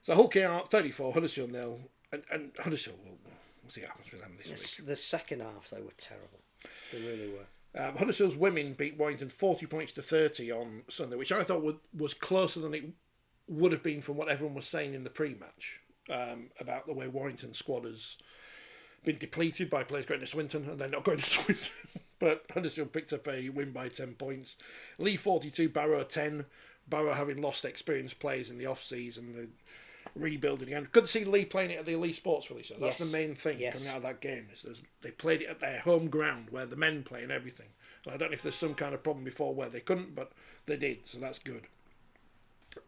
So Hull KR 34, Huddersfield 0, and Huddersfield will. We'll see what happens with them this week. The second half, they were terrible. They really were. Huddersfield's women beat Warrington 40 points to 30 on Sunday, which I thought was closer than it would have been from what everyone was saying in the pre-match about the way Warrington's squad has been depleted by players going to Swinton and they're not going to Swinton. But Huddersfield picked up a win by 10 points. Leigh 42, Barrow 10. Barrow having lost experienced players in the off-season, the rebuilding again. Good to see Leigh playing it at the Elite Sports Release. So that's the main thing coming out of that game. Is they played it at their home ground where the men play and everything. And I don't know if there's some kind of problem before where they couldn't, but they did, so that's good.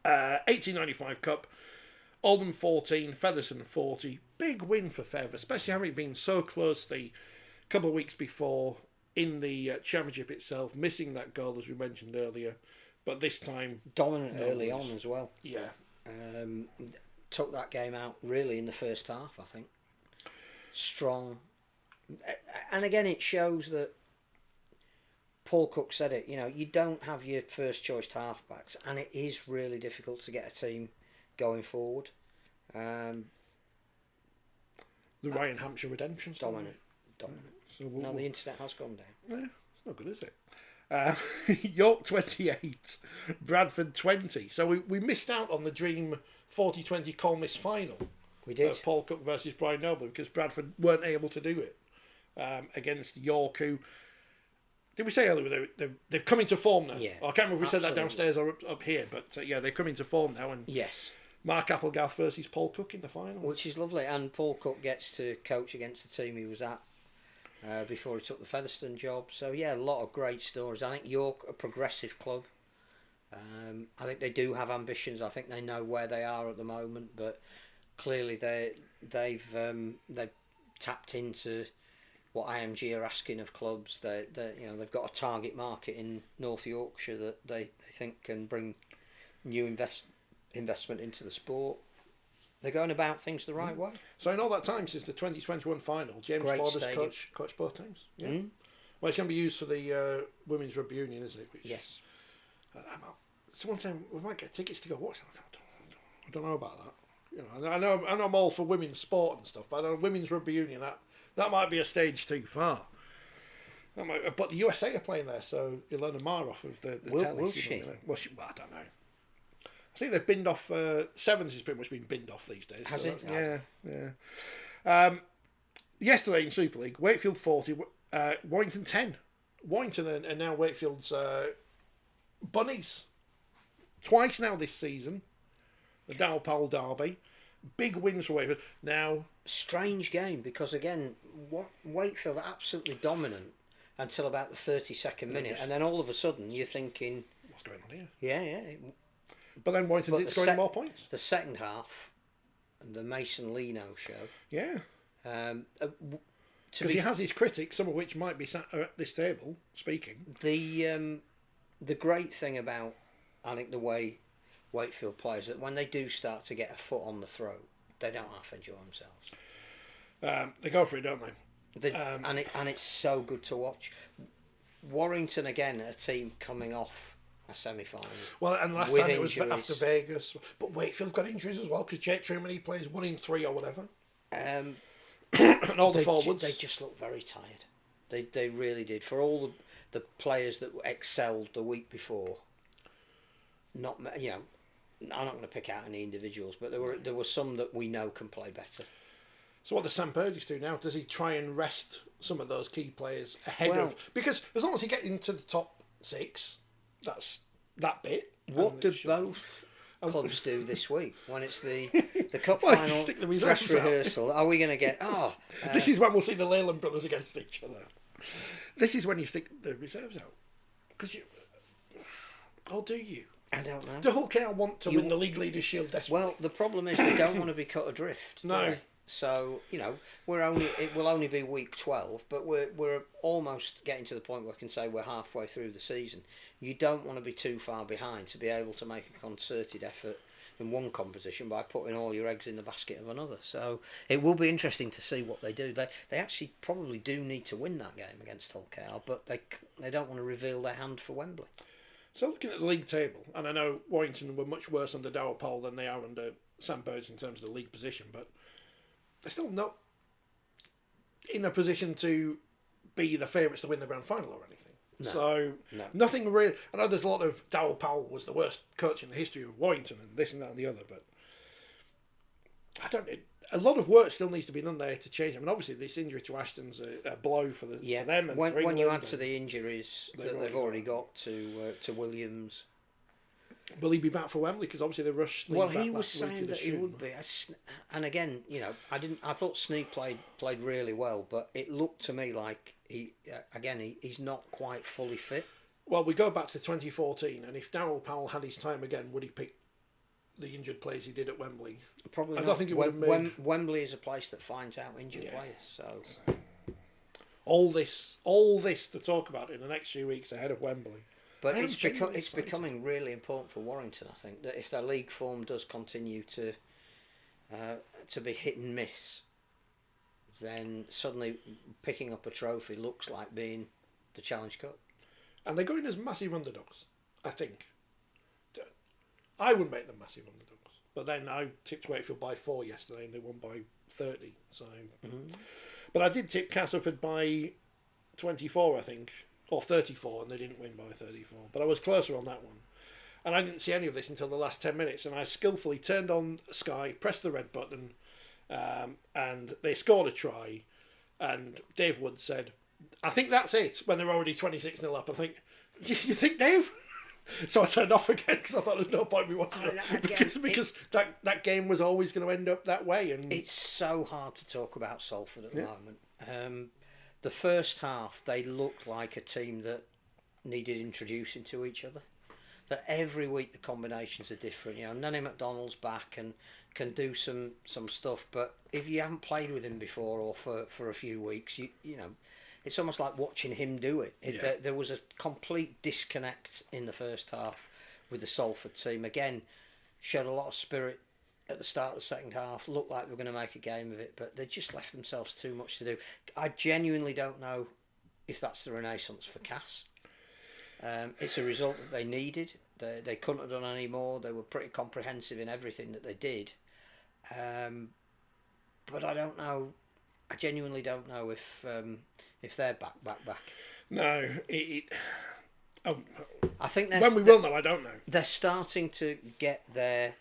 1895 Cup, Oldham 14, Featherstone 40. Big win for Fev, especially having been so close the couple of weeks before in the championship itself, missing that goal as we mentioned earlier, but this time dominant early on as well. Yeah, took that game out really in the first half. I think strong, and again it shows that Paul Cook said it. You know, you don't have your first choice halfbacks, and it is really difficult to get a team going forward. The Ryan Hampshire redemption story. Dominant. So the internet has gone down. Yeah, it's not good, is it? York 28, Bradford 20. So we missed out on the dream 40-20 Colmiss final. We did. Paul Cook versus Brian Noble because Bradford weren't able to do it against York, who, did we say earlier, they've come into form now? Yeah. I can't remember if we said that downstairs or up here, but they've come into form now. And yes. Mark Applegath versus Paul Cook in the final. Which is lovely. And Paul Cook gets to coach against the team he was at before he took the Featherstone job. So, yeah, a lot of great stories. I think York, a progressive club. I think they do have ambitions. I think they know where they are at the moment, but clearly they've tapped into what IMG are asking of clubs. They've got a target market in North Yorkshire that they think can bring new investment into the sport. They're going about things the right way. So in all that time since the 2021 final, James Ford has coached both teams. Yeah. Mm. Well, it's going to be used for the Women's Rugby Union, is it? Yes. Someone saying we might get tickets to go watch that. I don't know about that. You know, I know I'm all for women's sport and stuff, but I don't know, Women's Rugby Union, that might be a stage too far. But the USA are playing there, so Ilona Maroff of the will she? Well, I don't know. I think they've binned off. Sevens has pretty much been binned off these days. Has so it? Yeah. Yesterday in Super League, Wakefield 40, Warrington 10. Warrington are now Wakefield's bunnies. Twice now this season. The Dow Powell Derby. Big wins for Wakefield. Now, strange game because again, Wakefield are absolutely dominant until about the 32nd minute, and then all of a sudden you're thinking, what's going on here? Yeah. But then Warrington didn't score any more points. The second half, the Mason Leigh show. Yeah. Because he has his critics, some of which might be sat at this table speaking. The great thing about, I think, the way Wakefield plays, that when they do start to get a foot on the throat, they don't half enjoy themselves. They go for it, don't they? And it's so good to watch. Warrington again, a team coming off a semi-final. Well, and last time it was after Vegas, but Wakefield got injuries as well because Jake Truman plays 1 in 3 or whatever. And all the forwards, they just looked very tired. They really did. For all the players that excelled the week before. I'm not going to pick out any individuals, but there were some that we know can play better. So what does Sam Burgess do now? Does he try and rest some of those key players ahead of? Because as long as he gets into the top 6, that's that bit. What do both clubs do this week when it's the cup final dress rehearsal? Are we going to get? This is when we'll see the Leyland brothers against each other. This is when you stick the reserves out. Because do you? I don't know. Do Hull KR want to win the League Leaders' Shield desperately? Well, the problem is they don't want to be cut adrift. No. So it will only be week 12, but we're almost getting to the point where I can say we're halfway through the season. You don't want to be too far behind to be able to make a concerted effort in one competition by putting all your eggs in the basket of another. So it will be interesting to see what they do. They actually probably do need to win that game against Hull KR, but they don't want to reveal their hand for Wembley. So looking at the league table, and I know Warrington were much worse under Dower Powell than they are under Sam Burgess in terms of the league position, but they're still not in a position to be the favourites to win the grand final or anything. No. Nothing really. I know there's a lot of Dower Powell was the worst coach in the history of Warrington and this and that and the other, but a lot of work still needs to be done there to change. I mean, obviously this injury to Ashton's a blow for them. And when you add to the injuries that they've already got to Williams. Will he be back for Wembley? Because obviously they rushed. Well, he was saying that he would be. And again, I thought Sneak played really well, but it looked to me like he's not quite fully fit. Well, we go back to 2014, and if Darryl Powell had his time again, would he pick the injured players he did at Wembley? Probably I not. don't think it would have made... Wembley is a place that finds out injured players. So all this to talk about in the next few weeks ahead of Wembley. But it's becoming really important for Warrington. I think that if their league form does continue to be hit and miss, then suddenly picking up a trophy looks like being the Challenge Cup. And they're going as massive underdogs, I think. I would make them massive underdogs. But then I tipped Wakefield by 4 yesterday and they won by 30. So, But I did tip Castleford by 24, I think, or 34, and they didn't win by 34. But I was closer on that one. And I didn't see any of this until the last 10 minutes. And I skillfully turned on Sky, pressed the red button, and they scored a try. And Dave Wood said, I think that's it, when they're already 26-0 up. I think, you think, Dave? So I turned off again because I thought there's no point me watching it because that game was always going to end up that way. And it's so hard to talk about Salford at the moment. The first half, they looked like a team that needed introducing to each other. That every week the combinations are different. Nanny McDonald's back and can do some stuff, but if you haven't played with him before or for a few weeks, you know. It's almost like watching him do it. There was a complete disconnect in the first half with the Salford team. Again, showed a lot of spirit at the start of the second half. Looked like they were going to make a game of it, but they just left themselves too much to do. I genuinely don't know if that's the renaissance for Cass. It's a result that they needed. They couldn't have done any more. They were pretty comprehensive in everything that they did. But I don't know. I genuinely don't know if they're back. No, Oh, I think when we will know, I don't know. They're starting to get the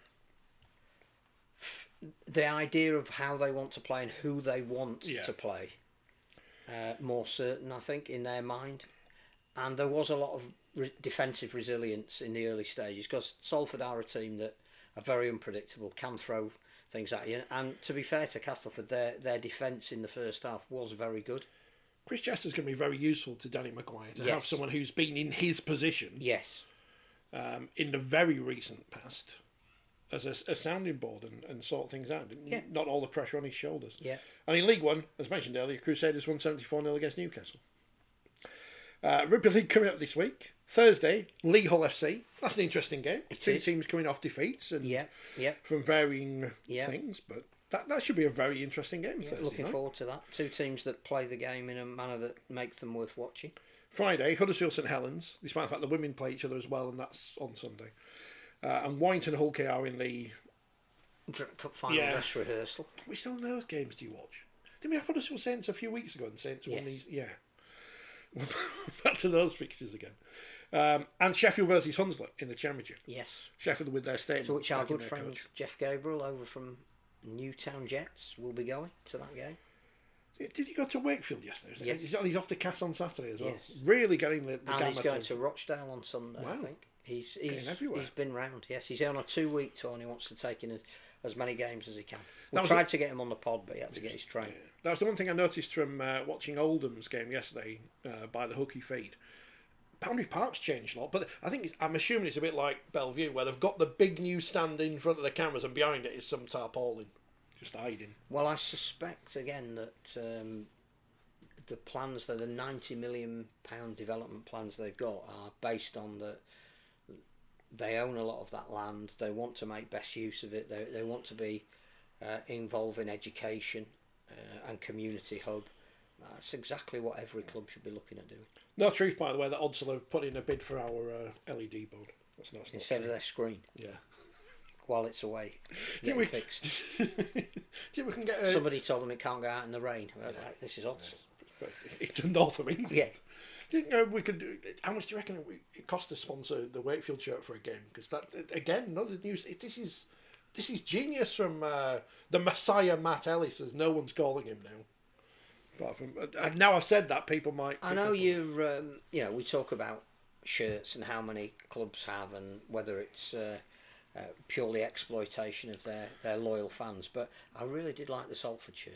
idea of how they want to play and who they want to play more certain, I think, in their mind. And there was a lot of defensive resilience in the early stages because Salford are a team that are very unpredictable, can throw things at you. And to be fair to Castleford, their defence in the first half was very good. Chris Chester's going to be very useful to Danny Maguire to have someone who's been in his position in the very recent past as a sounding board and sort things out. Not all the pressure on his shoulders. Yeah. And in League One, as mentioned earlier, Crusaders won 74-0 against Newcastle. Rugby League coming up this week. Thursday, Leigh Hull FC. That's an interesting game. Two teams coming off defeats and from varying things, but that should be a very interesting game. Thursday looking night. forward to that. Two teams that play the game in a manner that makes them worth watching. Friday, Huddersfield St Helens, despite the fact the women play each other as well, and that's on Sunday. And Warrington Hull KR in the Cup final dress rehearsal. Which one of those games do you watch? Didn't we have Huddersfield Saints a few weeks ago and Saints won these? Yeah. Back to those fixtures again. And Sheffield versus Hunslet in the Championship. Yes. Sheffield with their statement. To which our good friend coach. Jeff Gabriel over from Newtown Jets will be going to that game. Did he go to Wakefield yesterday? Yes. He's off to Cass on Saturday as well. Yes. Really getting the and he's going to to Rochdale on Sunday, I think. He's everywhere. He's been round, yes. He's on a 2-week tour and he wants to take in as many games as he can. We tried to get him on the pod, but he had to get his train. Yeah. That was the one thing I noticed from watching Oldham's game yesterday by the hooky feed. Boundary Park's changed a lot, but I'm assuming it's a bit like Bellevue, where they've got the big new stand in front of the cameras and behind it is some tarpaulin just hiding. Well, I suspect again that the plans, the £90 million development plans they've got, are based on that they own a lot of that land. They want to make best use of it. They want to be involved in education and community hub. That's exactly what every club should be looking at doing. No truth, by the way, that Odsal have put in a bid for our LED board. That's not instead of their screen. Yeah. While it's away, fixed. We can get Somebody told them it can't go out in the rain. Like, this is Odsal. It's the north of England. Yeah. Didn't know we could do. How much do you reckon it cost to sponsor the Wakefield shirt for a game? Because that again, another news. This is genius from the Messiah Matt Ellis, as no one's calling him now. Apart from now I've said that, people might. I know you're. We talk about shirts and how many clubs have, and whether it's purely exploitation of their loyal fans. But I really did like the Salford shirt.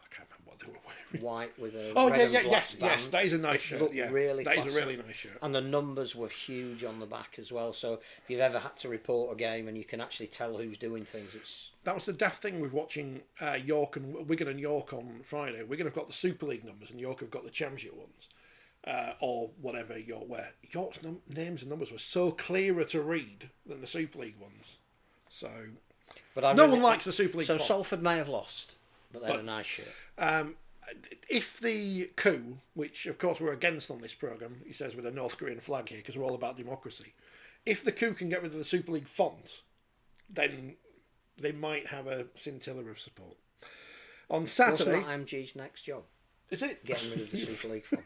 I can't remember what they were wearing. White with a yes, that is a nice shirt. Yeah, really that is a really nice shirt. And the numbers were huge on the back as well. So if you've ever had to report a game and you can actually tell who's doing things, that was the daft thing with watching Wigan and York on Friday. Wigan have got the Super League numbers and York have got the Championship ones, or whatever York were. York's names and numbers were so clearer to read than the Super League ones. So, but no one likes the Super League. So Salford may have lost, but they had a nice shirt. If the coup, which of course we're against on this programme, he says with a North Korean flag here because we're all about democracy, if the coup can get rid of the Super League font, then they might have a scintilla of support. On Saturday... Wasn't that IMG's next job? Is it? Getting rid of the Super League font.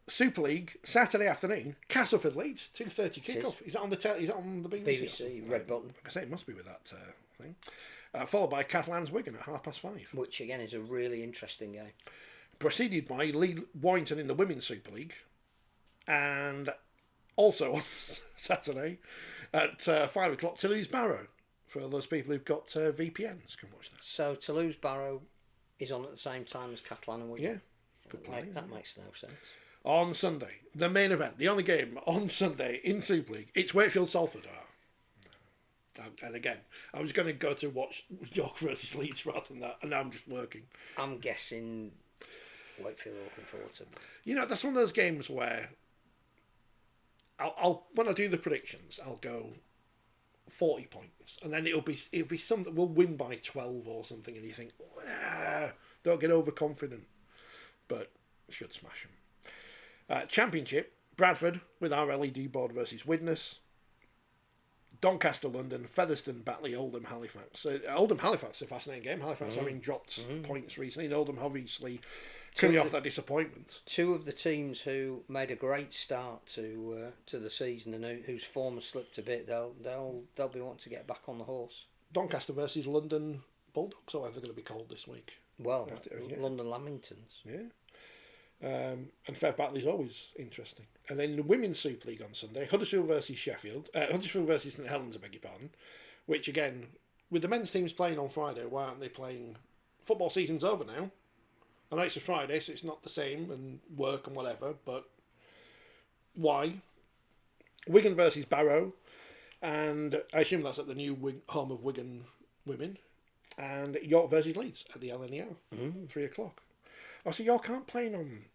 Super League, Saturday afternoon, Castleford Leeds, 2:30 kickoff. Is that on the is that on the BBC? BBC, red button. Like I say, it must be with that thing. Followed by Catalans Wigan at 5:30. Which again is a really interesting game. Preceded by Warrington in the Women's Super League. And also on Saturday at 5 o'clock, Toulouse Barrow. For those people who've got VPNs, can watch that. So Toulouse Barrow is on at the same time as Catalan and Wigan. Yeah. Good planning, that makes no sense. On Sunday, the main event, the only game on Sunday in Super League, it's Wakefield Salford. And again, I was going to go to watch York versus Leeds rather than that, and now I'm just working. I'm guessing Wakefield are looking forward to it. That's one of those games where I'll when I do the predictions, I'll go 40 points, and then it'll be something we'll win by 12 or something, and you think, don't get overconfident, but should smash them. Championship, Bradford with our LED board versus Widnes. Doncaster, London, Featherstone, Batley, Oldham, Halifax. Oldham, Halifax is a fascinating game. Halifax having dropped points recently. And Oldham, obviously, coming off that disappointment. Two of the teams who made a great start to the season and whose form has slipped a bit, they'll be wanting to get back on the horse. Doncaster versus London Bulldogs, or whatever they're going to be called this week. Well, London Lamingtons. Yeah. And Fair Batley's always interesting. And then the Women's Super League on Sunday, Huddersfield versus Sheffield, Huddersfield versus St Helens, I beg your pardon, which again, with the men's teams playing on Friday, why aren't they playing? Football season's over now. I know it's a Friday, so it's not the same, and work and whatever, but why? Wigan versus Barrow, and I assume that's at the new home of Wigan women, and York versus Leeds at the LNER, 3 o'clock. Oh, so York aren't playing on...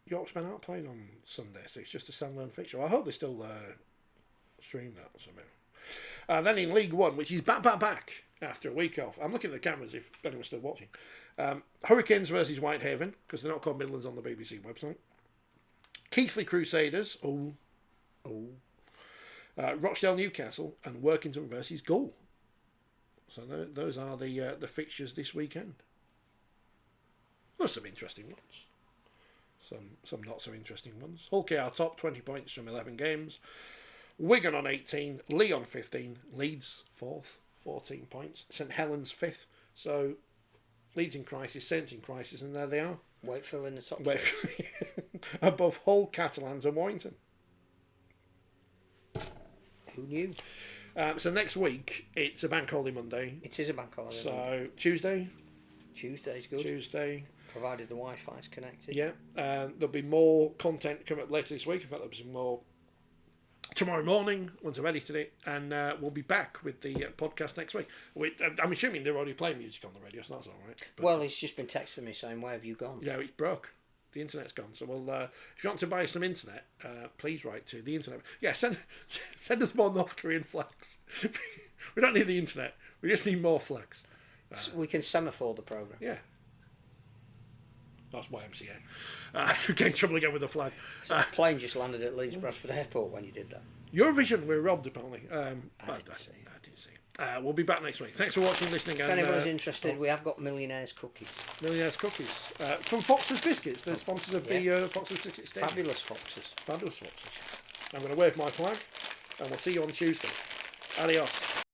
Yorksmen aren't playing on Sunday, so it's just a standalone fixture. I hope they still stream that somehow. Then in League One, which is back after a week off. I'm looking at the cameras if anyone's still watching. Hurricanes versus Whitehaven, because they're not called Midlands on the BBC website. Keighley Crusaders. Rochdale Newcastle, and Workington versus Gull. So those are the fixtures this weekend. There's some interesting ones. Some not so interesting ones. Hull KR top, 20 points from 11 games. Wigan on 18, Leigh on 15, Leeds 4th, 14 points. St Helens 5th. So Leeds in crisis, Saints in crisis, and there they are. Wakefield in the top above Hull, Catalans and Warrington. Who knew? So next week, it's a bank holiday Monday. It is a bank holiday. So Tuesday? Tuesday's good. Tuesday. Provided the Wi-Fi's connected. Yeah. There'll be more content coming up later this week. In fact, there'll be some more tomorrow morning once I've edited it. And we'll be back with the podcast next week. I'm assuming they're already playing music on the radio, so that's all right. But, well, he's just been texting me saying, where have you gone? Yeah, it's broke. The internet's gone. So if you want to buy some internet, please write to the internet. Yeah, send us more North Korean flags. We don't need the internet. We just need more flags. So we can semaphore the programme. Yeah. That's YMCA. Getting in trouble again with the flag. So the plane just landed at Leeds Bradford Airport when you did that. Eurovision, we were robbed apparently. I didn't see it. We'll be back next week. Thanks for watching, listening. If anyone's interested, we have got Millionaire's Cookies. Millionaire's Cookies. From Fox's Biscuits, they're sponsors of the Fox's Biscuits Day. Fabulous Foxes. Fabulous Foxes. I'm going to wave my flag, and we'll see you on Tuesday. Adios.